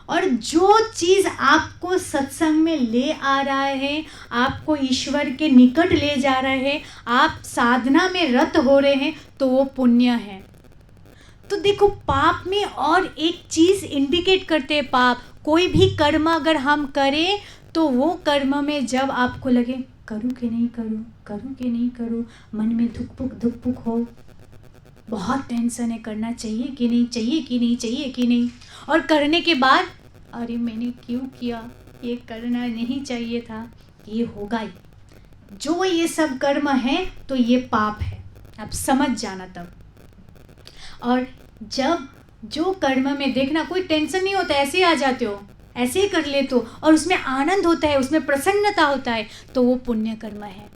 और जो चीज़ आपको सत्संग में ले आ रहा है, आपको ईश्वर के निकट ले जा रहा है, आप साधना में रत हो रहे हैं, तो वो पुण्य है। तो देखो, पाप में और एक चीज़ इंडिकेट करते हैं पाप। कोई भी कर्म अगर हम करें तो वो कर्म में जब आपको लगे करूँ कि नहीं करूँ, करूँ कि नहीं करूँ, मन में धुक पुक हो, बहुत टेंशन है, करना चाहिए कि नहीं, चाहिए कि नहीं, चाहिए कि नहीं, और करने के बाद अरे मैंने क्यों किया, ये करना नहीं चाहिए था, ये होगा ही। जो ये सब कर्म है तो ये पाप है, आप समझ जाना तब। और जब जो कर्म में देखना कोई टेंशन नहीं होता, ऐसे ही आ जाते हो, ऐसे ही कर ले तो, और उसमें आनंद होता है, उसमें प्रसन्नता होता है, तो वो पुण्य कर्म है।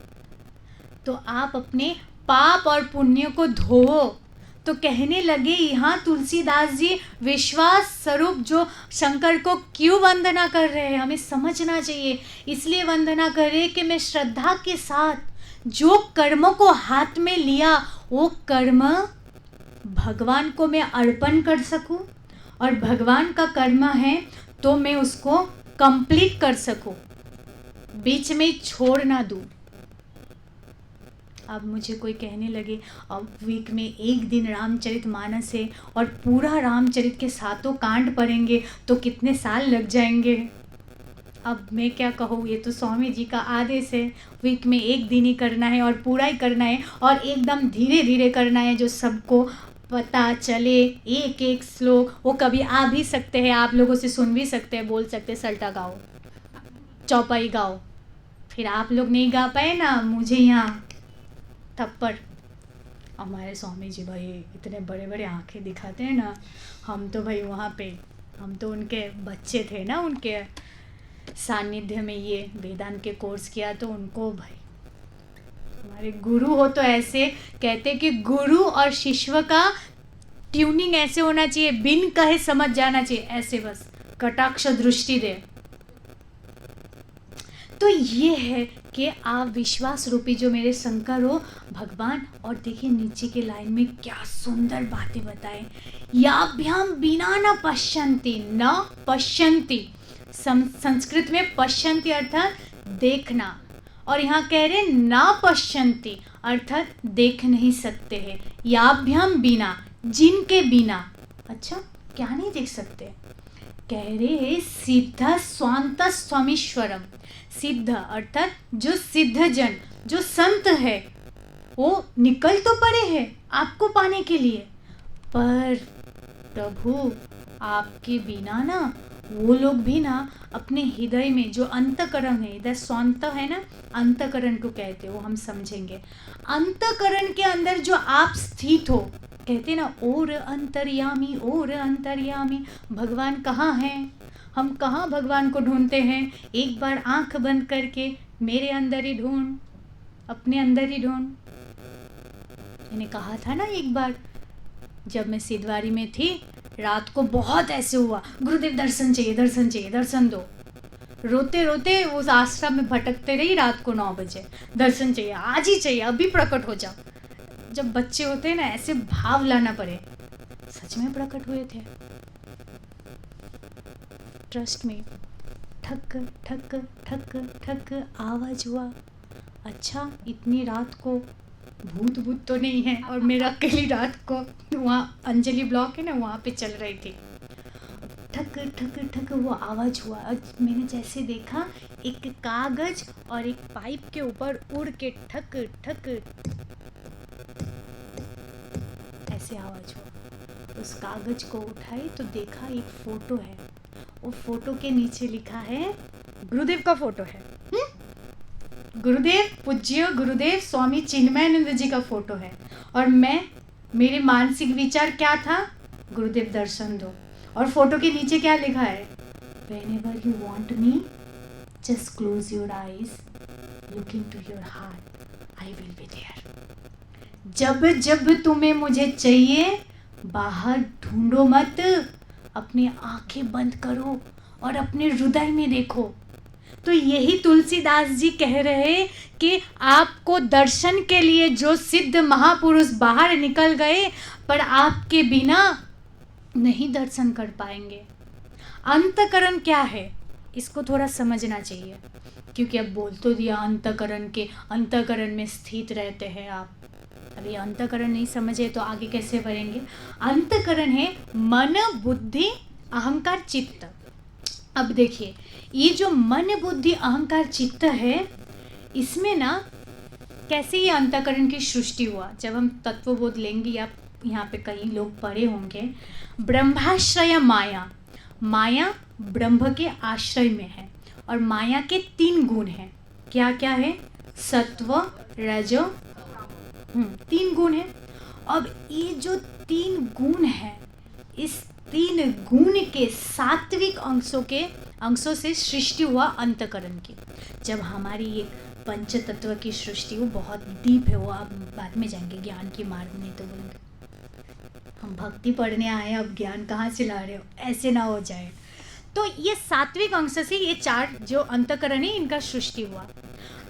तो आप अपने पाप और पुण्य को धोवो। तो कहने लगे यहाँ तुलसीदास जी विश्वास स्वरूप जो शंकर को क्यों वंदना कर रहे हैं, हमें समझना चाहिए। इसलिए वंदना कर रहे हैं कि मैं श्रद्धा के साथ जो कर्मों को हाथ में लिया, वो कर्म भगवान को मैं अर्पण कर सकूं, और भगवान का कर्म है तो मैं उसको कंप्लीट कर सकूं, बीच में छोड़ ना दूं। अब मुझे कोई कहने लगे अब वीक में एक दिन रामचरितमानस है और पूरा रामचरित के सातों कांड पढ़ेंगे तो कितने साल लग जाएंगे। अब मैं क्या कहूँ, ये तो स्वामी जी का आदेश है, वीक में एक दिन ही करना है और पूरा ही करना है, और एकदम धीरे धीरे करना है, जो सबको पता चले। एक एक श्लोक वो कभी आ भी सकते हैं, आप लोगों से सुन भी सकते हैं, बोल सकते हैं सल्टा गाओ, चौपाई गाओ। फिर आप लोग नहीं गा पाए ना, मुझे यहाँ थप्पड़। हमारे स्वामी जी भाई इतने बड़े बड़े आंखें दिखाते हैं ना, हम तो भाई वहाँ पे, हम तो उनके बच्चे थे ना, उनके सानिध्य में ये वेदांत के कोर्स किया, तो उनको भाई हमारे गुरु हो तो ऐसे कहते कि गुरु और शिष्य का ट्यूनिंग ऐसे होना चाहिए, बिन कहे समझ जाना चाहिए, ऐसे बस कटाक्ष दृष्टि दे। तो ये है कि आप विश्वास रूपी जो मेरे शंकर हो भगवान। और देखिए नीचे के लाइन में क्या सुंदर बातें बताए, याभ्याम बिना न पश्यन्ति, न पश्यन्ति, संस्कृत में पश्यन्ति अर्थात देखना, और यहाँ कह रहे ना पश्यन्ति अर्थात देख नहीं सकते हैं। याभ्याम बिना, जिनके बिना, अच्छा क्या नहीं देख सकते, कह रहे हैं सिद्ध स्वांत स्वामीश्वरम। सिद्ध अर्थात जो सिद्ध जन, जो संत है, वो निकल तो पड़े हैं आपको पाने के लिए, पर प्रभु आपके बिना ना वो लोग भी ना अपने हृदय में जो अंतकरण है, इधर स्वांत है ना, अंतकरण को कहते हो, हम समझेंगे। अंतकरण के अंदर जो आप स्थित हो, कहते ना और अंतर्यामी, और अंतर्यामी, भगवान कहाँ हैं, हम कहाँ भगवान को ढूंढते हैं। एक बार आंख बंद करके मेरे अंदर ही ढूंढ, अपने अंदर ही ढूंढ। मैंने कहा था ना एक बार जब मैं सिद्धवारी में थी, रात को बहुत ऐसे हुआ, गुरुदेव दर्शन चाहिए, दर्शन चाहिए, दर्शन दो। रोते रोते उस आश्रम में भटकते रही, रात को 9 बजे दर्शन चाहिए, आज ही चाहिए, अभी प्रकट हो जाओ। जब बच्चे होते हैं ना, ऐसे भाव लाना पड़े, सच में प्रकट हुए थे, ट्रस्ट में। ठक ठक ठक ठक आवाज हुआ। अच्छा इतनी रात को भूत भूत तो नहीं है, और मेरा अकेली रात को वहाँ अंजलि ब्लॉक है ना, वहाँ पे चल रही थी। ठक ठक ठक वो आवाज़ हुआ। मैंने जैसे देखा एक कागज और एक पाइप के ऊपर उड़ के ठक ठक ऐसे आवाज़ हुआ। उस कागज को उठाई तो देखा एक फ़ोटो है, वो फ़ोटो के नीचे लिखा है, गुरुदेव का फ़ोटो है, गुरुदेव, पूज्य गुरुदेव स्वामी चिन्मयानंद जी का फ़ोटो है। और मेरे मानसिक विचार क्या था, गुरुदेव दर्शन दो। और फोटो के नीचे क्या लिखा है, Whenever you want me, just close your eyes, look into your heart, I will be there. जब जब तुम्हें मुझे चाहिए, बाहर ढूंढो मत, अपनी आंखें बंद करो और अपने हृदय में देखो। तो यही तुलसीदास जी कह रहे कि आपको दर्शन के लिए जो सिद्ध महापुरुष बाहर निकल गए, पर आपके बिना नहीं दर्शन कर पाएंगे। अंतकरण क्या है इसको थोड़ा समझना चाहिए, क्योंकि अब बोल तो दिया अंतकरण के, अंतकरण में स्थित रहते हैं आप। अब ये अंतकरण नहीं समझे तो आगे कैसे बढ़ेंगे। अंतकरण है मन बुद्धि अहंकार चित्त। अब देखिए ये जो मन बुद्धि अहंकार चित्त है, इसमें ना कैसे ये अंतकरण की सृष्टि हुआ। जब हम तत्वबोध लेंगे या यहाँ पे कई लोग पढ़े होंगे, ब्रह्माश्रय माया, माया ब्रह्म के आश्रय में है और माया के 3 गुण हैं। क्या क्या है? सत्व रजो 3 गुण है। अब ये जो 3 गुण है, इस 3 गुण के सात्विक अंशों से सृष्टि हुआ अंतकरण की। जब हमारी ये पंच तत्व की सृष्टि, वो बहुत डीप है, वो आप बाद में जाएंगे ज्ञान की मार्ग में, तो बोलेंगे हम भक्ति पढ़ने आए हैं, अब ज्ञान कहाँ से ला रहे हो, ऐसे ना हो जाए। तो ये सात्विक अंश से ये 4 जो अंतकरण है इनका सृष्टि हुआ।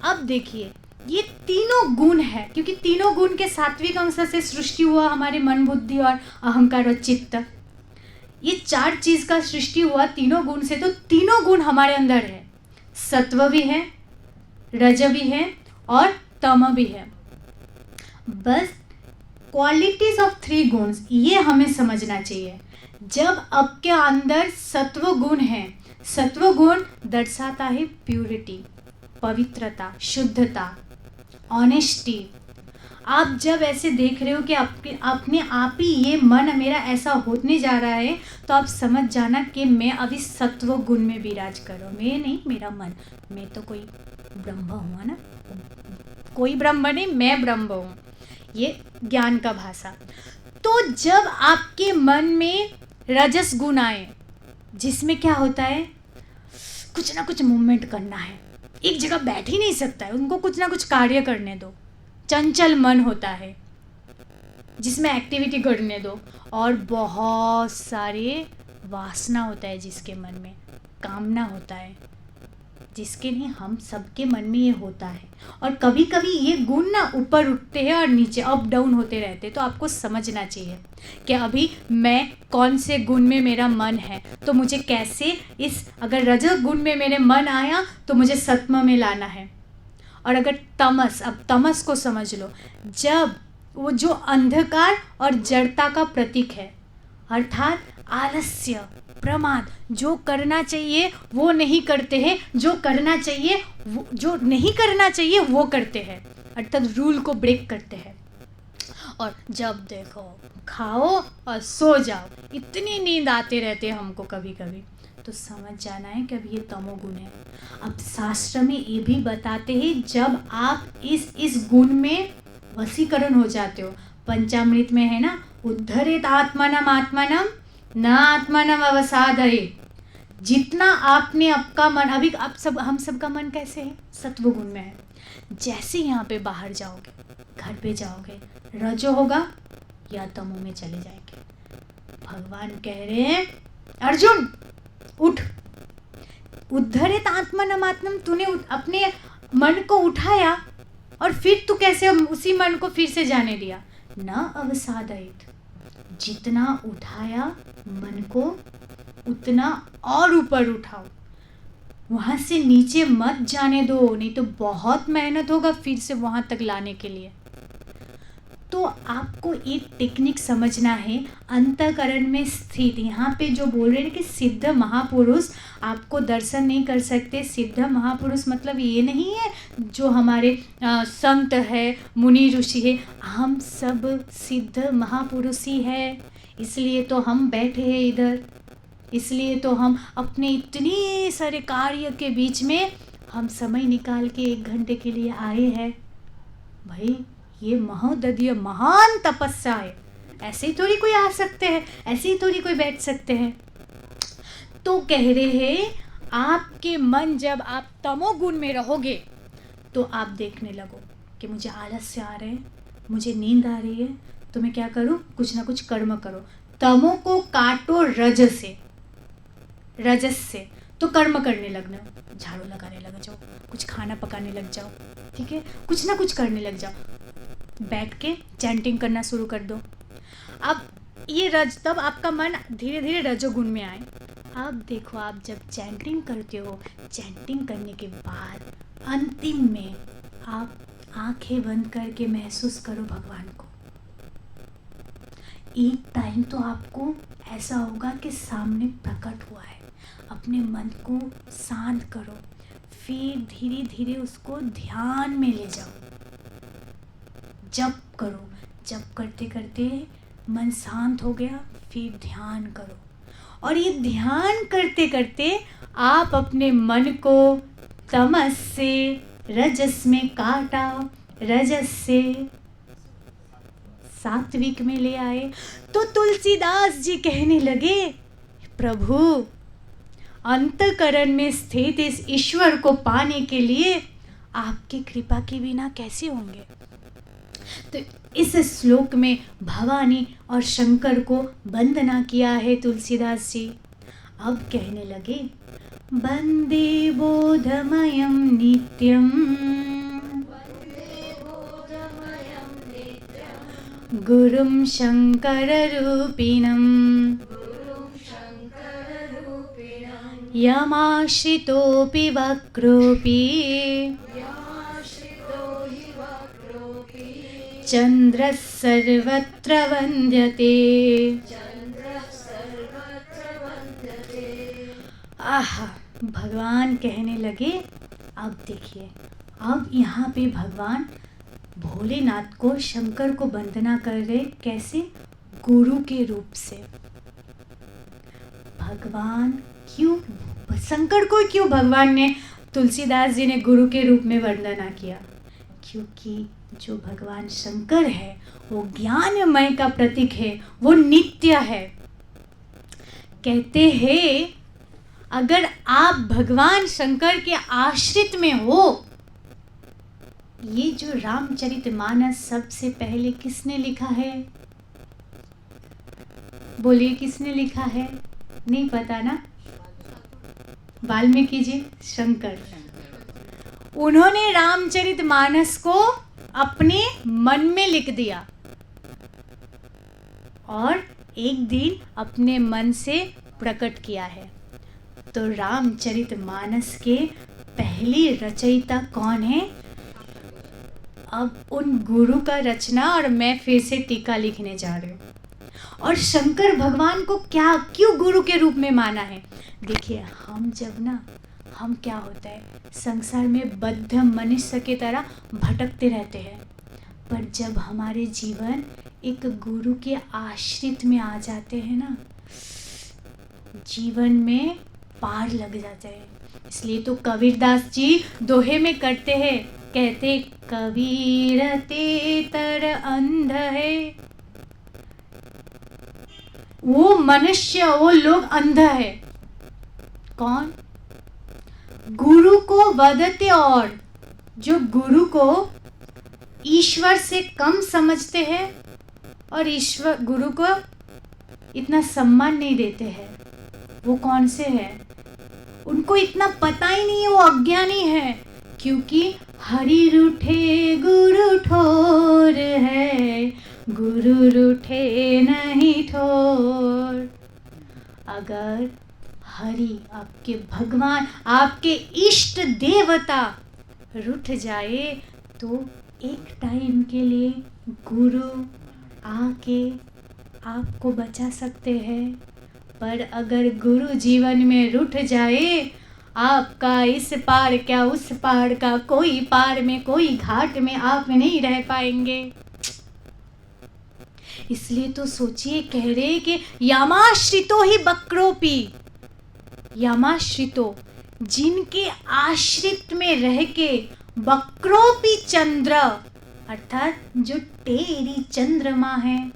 अब देखिए ये तीनों गुण है, क्योंकि तीनों गुण के सात्विक अंश से सृष्टि हुआ हमारे मन बुद्धि और अहंकार और चित्त। ये 4 चीज का सृष्टि हुआ तीनों गुण से, तो तीनों गुण हमारे अंदर है। सत्व भी है, रज भी है और तम भी है। बस क्वालिटीज ऑफ 3 गुण ये हमें समझना चाहिए। जब आपके अंदर सत्व गुण है, सत्व गुण दर्शाता है प्यूरिटी, पवित्रता, शुद्धता, ऑनेस्टी। आप जब ऐसे देख रहे हो कि अपने आप ही ये मन मेरा ऐसा होने जा रहा है, तो आप समझ जाना कि मैं अभी सत्व गुण में विराज कर रहा हूँ। मैं नहीं, मेरा मन, मैं तो कोई ब्रह्म हुआ ना, कोई ब्रह्म नहीं, मैं ब्रह्म हूँ। ये ज्ञान का भाषा। तो जब आपके मन में रजस गुण आए, जिसमें क्या होता है, कुछ ना कुछ मूवमेंट करना है, एक जगह बैठ ही नहीं सकता है, उनको कुछ ना कुछ कार्य करने दो, चंचल मन होता है जिसमें एक्टिविटी करने दो, और बहुत सारे वासना होता है जिसके मन में, कामना होता है जिसके लिए हम सबके मन में ये होता है। और कभी कभी ये गुण ना ऊपर उठते हैं और नीचे अप डाउन होते रहते हैं। तो आपको समझना चाहिए कि अभी मैं कौन से गुण में मेरा मन है, तो मुझे कैसे इस, अगर रजो गुण में मेरे मन आया तो मुझे सत्व में लाना है। और अगर तमस, अब तमस को समझ लो, जब वो जो अंधकार और जड़ता का प्रतीक है, अर्थात आलस्य, प्रमाद, जो करना चाहिए वो नहीं करते हैं, जो करना चाहिए जो नहीं करना चाहिए वो करते हैं, अर्थात रूल को ब्रेक करते हैं। और जब देखो खाओ और सो जाओ, इतनी नींद आते रहते हैं हमको कभी कभी, तो समझ जाना है कि अब ये तमोगुण है। अब शास्त्र में ये भी बताते हैं, जब आप इस गुण में वशीकरण हो जाते हो, पंचामृत में है ना, उद्धरेत आत्मानम आत्मानम न आत्मानम अवसादयेत। जितना आपने आपका मन, अभी हम सब का मन कैसे है, सत्व गुण में है। जैसे यहाँ पे बाहर जाओगे, घर पे जाओगे, रजो होगा या तमो में चले जाएंगे। भगवान कह रहे हैं अर्जुन उठ, उद्धरित आत्मनम आत्मम, तूने अपने मन को उठाया और फिर तू कैसे उसी मन को फिर से जाने दिया। न अवसादयेत, जितना उठाया मन को उतना और ऊपर उठाओ, वहां से नीचे मत जाने दो, नहीं तो बहुत मेहनत होगा फिर से वहां तक लाने के लिए। तो आपको एक टेक्निक समझना है, अंतःकरण में स्थित। यहाँ पे जो बोल रहे हैं कि सिद्ध महापुरुष आपको दर्शन नहीं कर सकते। सिद्ध महापुरुष मतलब ये नहीं है जो हमारे संत है, मुनि ऋषि है, हम सब सिद्ध महापुरुष ही है। इसलिए तो हम बैठे हैं इधर, इसलिए तो हम अपने इतने सारे कार्य के बीच में हम समय निकाल के 1 घंटे के लिए आए हैं। भाई ये महोदधीय महान तपस्या है, ऐसे ही थोड़ी कोई आ सकते हैं, ऐसे ही थोड़ी कोई बैठ सकते हैं। तो कह रहे हैं आपके मन, जब आप तमोगुण में रहोगे तो आप देखने लगो कि मुझे आलस्य आ रहे हैं, मुझे नींद आ रही है, तो मैं क्या करूं, कुछ ना कुछ कर्म करो। तमो को काटो रजस से, तो कर्म करने लगना, झाड़ू लगाने लग जाओ, कुछ खाना पकाने लग जाओ, ठीक है, कुछ ना कुछ करने लग जाओ, बैठ के चैंटिंग करना शुरू कर दो। अब ये तब आपका मन धीरे धीरे रजोगुण में आए, अब देखो, आप जब चैंटिंग करते हो, चैंटिंग करने के बाद अंतिम में आप आंखें बंद करके महसूस करो भगवान को। एक टाइम तो आपको ऐसा होगा कि सामने प्रकट हुआ है। अपने मन को शांत करो, फिर धीरे धीरे उसको ध्यान में ले जाओ, जप करो। जप करते करते मन शांत हो गया, फिर ध्यान करो। और ये ध्यान करते करते आप अपने मन को तमस से रजस में काटा, रजस से सात्विक में ले आए। तो तुलसीदास जी कहने लगे, प्रभु, अंतःकरण में स्थित इस ईश्वर को पाने के लिए आपकी कृपा के बिना कैसे होंगे। तो इस श्लोक में भवानी और शंकर को वंदना किया है तुलसीदास जी। अब कहने लगे, वंदे बोधमयं नित्यं गुरुं शंकररूपिणं यमाश्रितोऽपि वक्रोऽपि चंद्रः सर्वत्र वन्द्यते। आहा, भगवान कहने लगे, अब देखिए, अब यहाँ पे भगवान भोलेनाथ को, शंकर को वंदना कर रहे। कैसे? गुरु के रूप से। भगवान क्यों, शंकर को क्यों भगवान ने, तुलसीदास जी ने गुरु के रूप में वंदना किया? क्योंकि जो भगवान शंकर है वो ज्ञानमय का प्रतीक है, वो नित्य है। कहते हैं, अगर आप भगवान शंकर के आश्रित में हो, ये जो रामचरितमानस सबसे पहले किसने लिखा है? बोलिए, किसने लिखा है? नहीं पता ना? वाल्मीकि जी, शंकर। उन्होंने रामचरितमानस को अपने मन में लिख दिया और एक दिन अपने मन से प्रकट किया है। तो रामचरितमानस के पहली रचयिता कौन है? अब उन गुरु का रचना, और मैं फिर से टीका लिखने जा रही हूँ। और शंकर भगवान को क्यों गुरु के रूप में माना है? देखिए, हम जब ना, हम क्या होता है, संसार में बद्ध मनुष्य की तरह भटकते रहते हैं, पर जब हमारे जीवन एक गुरु के आश्रित में आ जाते हैं ना, जीवन में पार लग जाता है। इसलिए तो कबीरदास जी दोहे में करते हैं, कहते, कबीर तेतर अंध है। वो मनुष्य, वो लोग अंध है। कौन? गुरु को वदते, और जो गुरु को ईश्वर से कम समझते हैं और ईश्वर गुरु को इतना सम्मान नहीं देते हैं, वो कौन से हैं? उनको इतना पता ही नहीं है, वो अज्ञानी है। क्योंकि हरि रूठे गुरु ठोर है, गुरु रूठे नहीं ठोर। अगर हरि, आपके भगवान, आपके इष्ट देवता रूठ जाए तो एक टाइम के लिए गुरु आके आपको बचा सकते हैं। पर अगर गुरु जीवन में रूठ जाए, आपका इस पार क्या उस पार का कोई पार में, कोई घाट में आप नहीं रह पाएंगे। इसलिए तो सोचिए, कह रहे कि यामाश्रितो ही बक्रोपी, यामाश्रितो, जिनके आश्रित में रह के, बक्रोपी चंद्र, अर्थात जो टेढ़ी चंद्रमा है,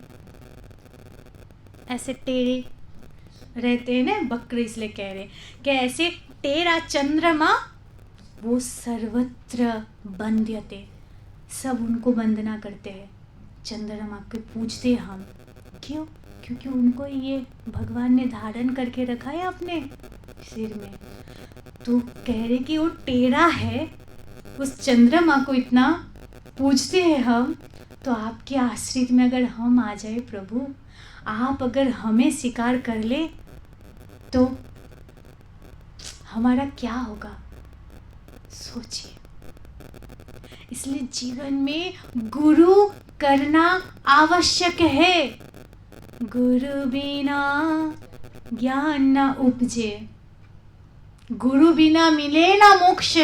ऐसे टेढ़े रहते हैं ना बक्र, इसलिए कह रहे कि ऐसे टेढ़ा चंद्रमा, वो सर्वत्र वंद्यते, सब उनको वंदना करते हैं। चंद्रमा के पूजते हम, क्यों? क्योंकि उनको ये भगवान ने धारण करके रखा है अपने सिर में। तो कह रहे कि वो टेढ़ा है, उस चंद्रमा को इतना पूजते हैं हम। तो आपके आश्रित में अगर हम आ जाए प्रभु, आप अगर हमें स्वीकार कर ले, तो हमारा क्या होगा? सोचिए। इसलिए जीवन में गुरु करना आवश्यक है। गुरु बिना ज्ञान न उपजे, गुरु बिना मिले ना मोक्ष,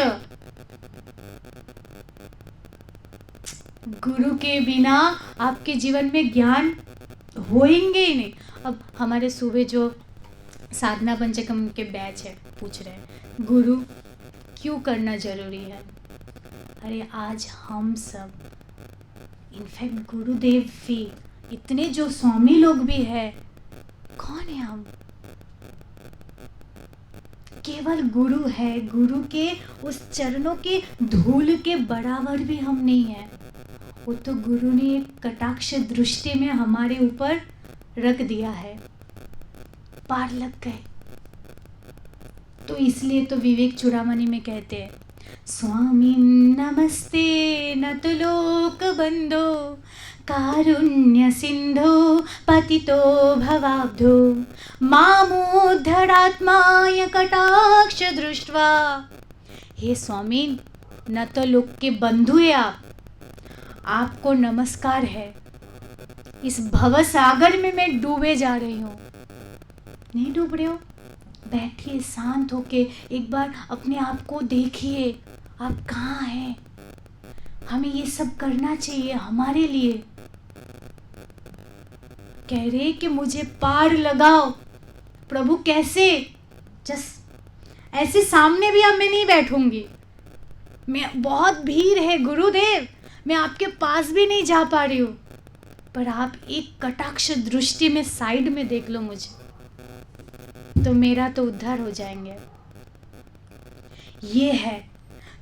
गुरु के बिना आपके जीवन में ज्ञान होएंगे ही नहीं। अब हमारे सुबह जो साधना पंचकम के बैच है पूछ रहे हैं गुरु क्यों करना जरूरी है। अरे आज हम सब, इनफैक्ट गुरुदेव भी, इतने जो स्वामी लोग भी है, कौन है हम? केवल गुरु है। गुरु के उस चरणों के धूल के बराबर भी हम नहीं है। वो तो गुरु ने एक कटाक्ष दृष्टि में हमारे ऊपर रख दिया है, पार लग गए। तो इसलिए तो विवेक चूड़ामणि में कहते हैं, स्वामी नमस्ते न तो लोक बंधो कारुण्य सिंधु पतितो भवाब्धो मामोद्धरात्माय कटाक्ष दृष्ट्वा। हे स्वामी, न तो लोक के बंधु है आपको नमस्कार है। इस भव सागर में मैं डूबे जा रही हूँ। नहीं डूब रहे हो? बैठिए शांत होके, एक बार अपने आप को देखिए, आप कहाँ हैं। हमें ये सब करना चाहिए हमारे लिए। कह रहे कि मुझे पार लगाओ। प्रभु कैसे? जस्ट ऐसे सामने भी अब मैं नहीं बैठूंगी, मैं बहुत भीड़ है गुरुदेव, मैं आपके पास भी नहीं जा पा रही हूँ, पर आप एक कटाक्ष दृष्टि में साइड में देख लो मुझे, तो मेरा तो उद्धार हो जाएंगे। ये है।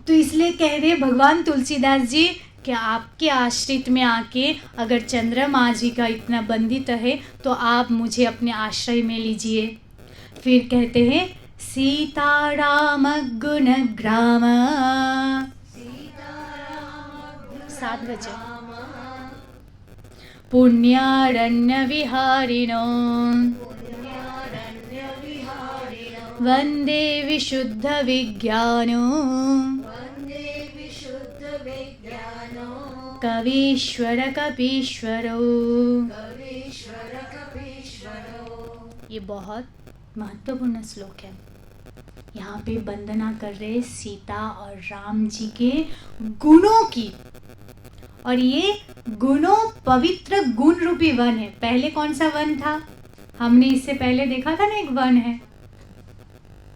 तो इसलिए कह रहे भगवान तुलसीदास जी कि आपके आश्रित में आके अगर चंद्रमा जी का इतना बंदित है तो आप मुझे अपने आश्रय में लीजिए। फिर कहते हैं सीताराम गुण ग्राम, 7 वचन, पुण्यारण्य विहारिणो वंदे विशुद्ध विज्ञानो कवीश्वर कपीश्वरो। ये बहुत महत्वपूर्ण श्लोक है। यहाँ पे वंदना कर रहे सीता और राम जी के गुणों की, और ये गुणों पवित्र गुण रूपी वन है। पहले कौन सा वन था? हमने इससे पहले देखा था ना, एक वन है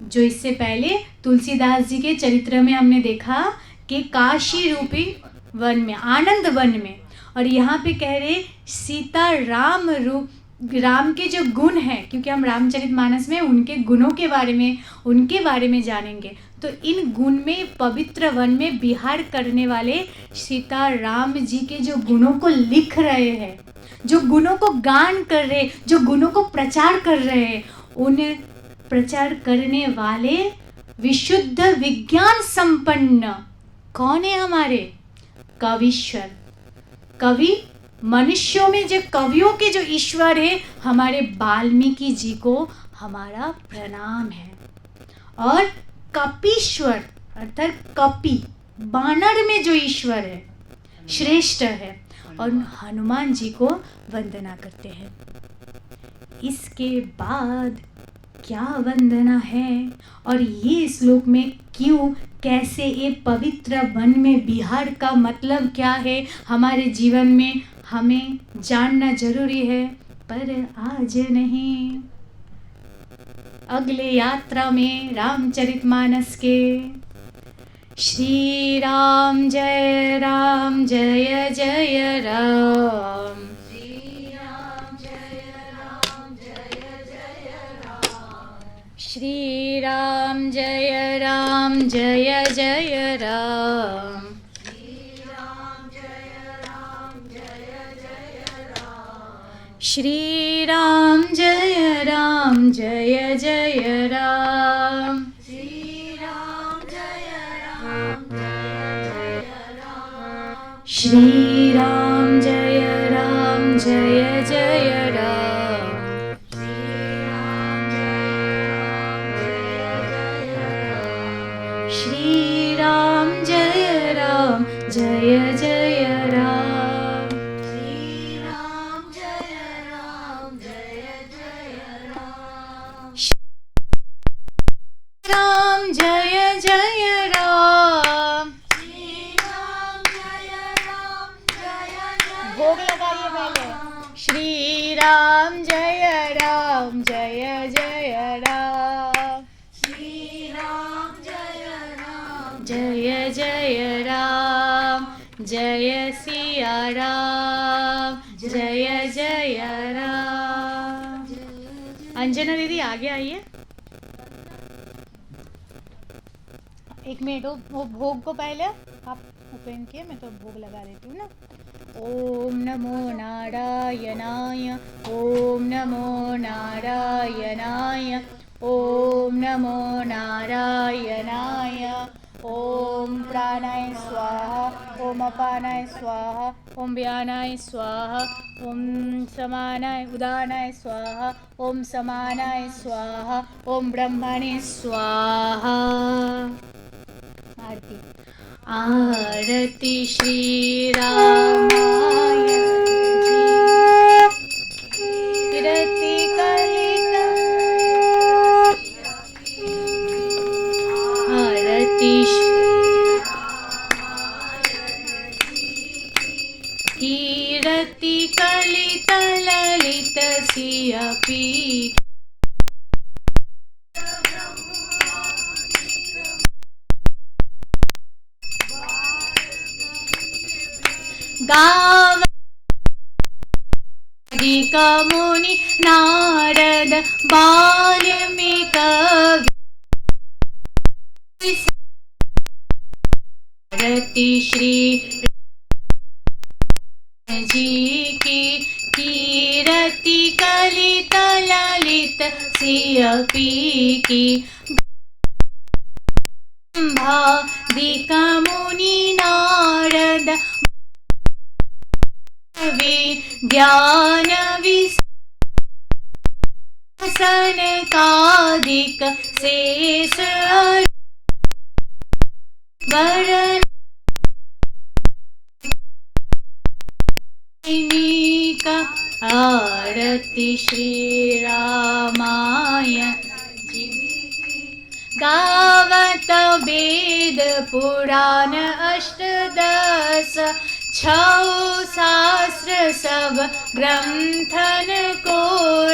जो इससे पहले तुलसीदास जी के चरित्र में हमने देखा कि काशी रूपी वन में, आनंद वन में। और यहाँ पे कह रहे सीता राम रूप, राम के जो गुण हैं, क्योंकि हम रामचरितमानस में उनके गुणों के बारे में जानेंगे। तो इन गुण में पवित्र वन में विहार करने वाले सीता राम जी के जो गुणों को लिख रहे हैं, जो गुणों को गान कर रहे, जो गुणों को प्रचार कर रहे हैं, उन प्रचार करने वाले विशुद्ध विज्ञान संपन्न कौन है? हमारे कवीश्वर। कवि मनुष्यों में जो कवियों के जो ईश्वर है, हमारे वाल्मीकि जी को हमारा प्रणाम है। और कपीश्वर अर्थात कपि, बानर में जो ईश्वर है, श्रेष्ठ है, और हनुमान जी को वंदना करते हैं। इसके बाद क्या वंदना है, और ये श्लोक में क्यों, कैसे, ये पवित्र वन में विहार का मतलब क्या है हमारे जीवन में, हमें जानना जरूरी है। पर आज नहीं, अगले यात्रा में रामचरितमानस के। श्री राम जय राम जय जय राम, श्री राम जय राम जय जय राम, श्री राम जय राम जय जय राम, श्री राम जय राम जय जय राम, श्री राम जय राम जय जय राम। श्री राम जय राम जय जय राम। राम जय जय राम। श्री राम जय राम जय जय भोग लगाइए पहले। श्री राम जय राम जय जय राम। श्री राम जय राम जय जय राम जय सिया राम जय जय राम। अंजना दीदी आगे आइए। एक मिनट वो भोग को पहले आप ओपन किए, मैं तो भोग लगा देती हूँ ना। ओम नमो नारायणाय ओम नमो नारायणाय ओम नमो नारायणाय। ओम प्राणाय स्वाहा ओम अपानाय स्वाहा ओम व्यानाय स्वाहा ओम समानाय उदानाय स्वाहा ओम समानाय स्वाहा ओम ब्रह्मणे स्वाहा। आरती। आरती श्री रामाय कीर्ति कलित। आरती कीर्ति कलित ललित सिया पी। गाव मुनि नारद वाल्मीकि आरती श्री जी की कीर्ति कलित ललित सिया पी की। भादिक मुनि नारद ज्ञान विसन कादिक शेष वरण का। आरती श्री रामाय जी गावत वेद पुराण अष्टदश छौ शास्त्र सब ग्रंथन को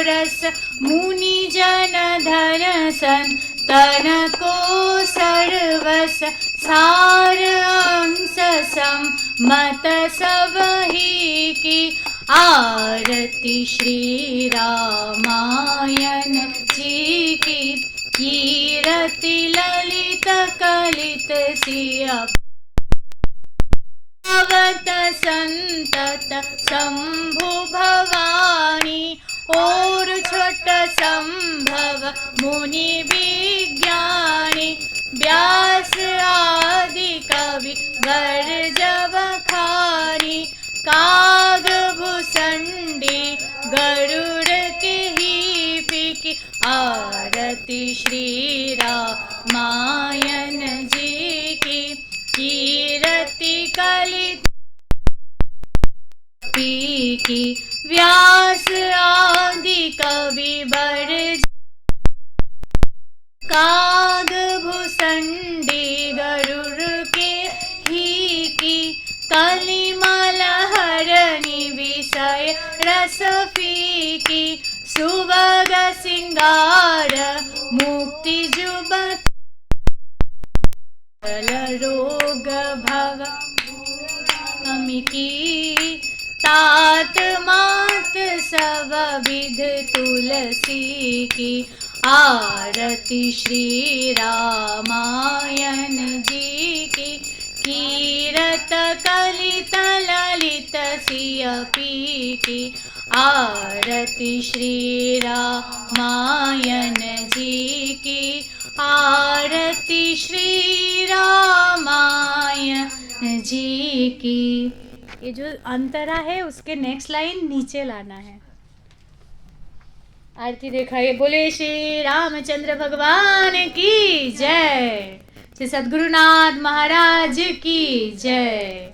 रस। मुनि जन धन संतन को सर्वस सार अंश मत सब ही की। आरती श्री रामायण जी की कीर्ति ललित कलित सिया भगवत संतत शंभु भवानी और छोट संभव मुनि विज्ञानी। व्यास आदि कवि वर जब खानी काग भुसंडी गरुड़ के ही फिकी। आरती श्री रामायण जी की कीर्ति कलित की। व्यास आदि कवि वर काग भुसंडी गरुड़ के ही की। कलिमल हरनि विषय रस फीकी। सुभग सिंगार मुक्ति जुबत रोग भव की। तात मात सब विध तुलसी की। आरती श्री रामायण जी की कीरत कलित ललित सिया पी की। आरती श्री रामायण जी की। आरती श्री रामायण जी की। ये जो अंतरा है उसके नेक्स्ट लाइन नीचे लाना है। आरती दिखाइए। बोले श्री रामचंद्र भगवान की जय। श्री सद्गुरुनाथ महाराज की जय।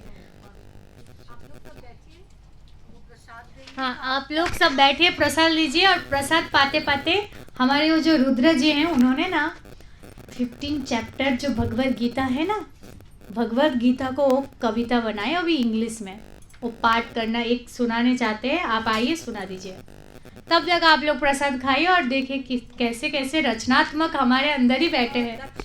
हाँ, आप लोग सब बैठिए, प्रसाद लीजिए। और प्रसाद पाते पाते हमारे वो जो रुद्र जी हैं उन्होंने ना 15 चैप्टर जो भगवत गीता है ना, भगवत गीता को वो कविता बनाए अभी इंग्लिश में, वो पाठ करना एक सुनाने चाहते हैं। आप आइए सुना दीजिए, तब तक आप लोग प्रसाद खाइए और देखिए कि कैसे कैसे रचनात्मक हमारे अंदर ही बैठे हैं।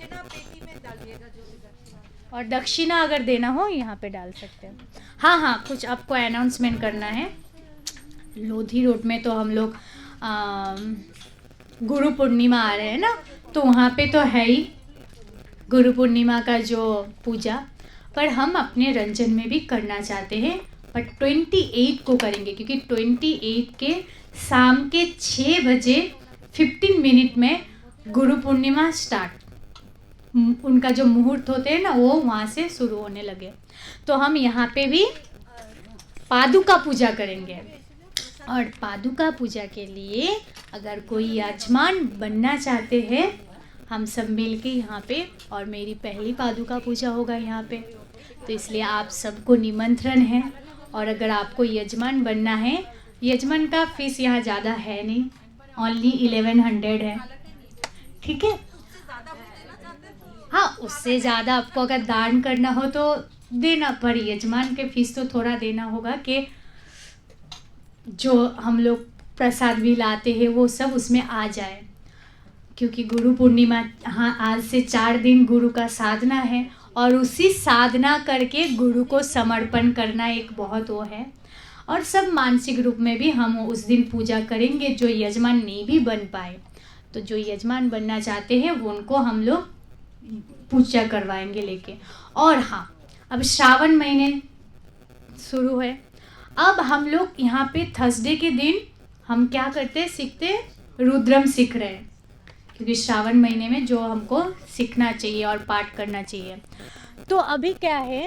और दक्षिणा अगर देना हो यहाँ पे डाल सकते हैं। हाँ हाँ, कुछ आपको अनाउंसमेंट करना है। लोधी रोड में तो हम लोग गुरु पूर्णिमा आ रहे हैं ना, तो वहाँ पे तो है ही गुरु पूर्णिमा का जो पूजा, पर हम अपने रंजन में भी करना चाहते हैं। पर 28 को करेंगे, क्योंकि 28 के शाम के 6 बजे 15 मिनट में गुरु पूर्णिमा स्टार्ट, उनका जो मुहूर्त होते हैं ना वो वहाँ से शुरू होने लगे। तो हम यहाँ पे भी पादुका पूजा करेंगे। और पादुका पूजा के लिए अगर कोई यजमान बनना चाहते हैं, हम सब मिल के यहाँ पे, और मेरी पहली पादुका पूजा होगा यहाँ पे, तो इसलिए आप सबको निमंत्रण है। और अगर आपको यजमान बनना है, यजमान का फीस यहाँ ज़्यादा है नहीं, ओनली 1100 है, ठीक है। हाँ, उससे ज़्यादा आपको अगर दान करना हो तो देना, पर यजमान के फीस तो थोड़ा देना होगा, कि जो हम लोग प्रसाद भी लाते हैं वो सब उसमें आ जाए। क्योंकि गुरु पूर्णिमा, हाँ, आज से 4 दिन गुरु का साधना है, और उसी साधना करके गुरु को समर्पण करना एक बहुत वो है। और सब मानसिक रूप में भी हम उस दिन पूजा करेंगे। जो यजमान नहीं भी बन पाए, तो जो यजमान बनना चाहते हैं वो उनको हम लोग पूजा करवाएंगे लेके। और हाँ, अब श्रावण महीने शुरू है। अब हम लोग यहाँ पे थर्सडे के दिन हम क्या करते हैं, सीखते हैं, रुद्रम सीख रहे हैं, क्योंकि श्रावण महीने में जो हमको सीखना चाहिए और पाठ करना चाहिए। तो अभी क्या है,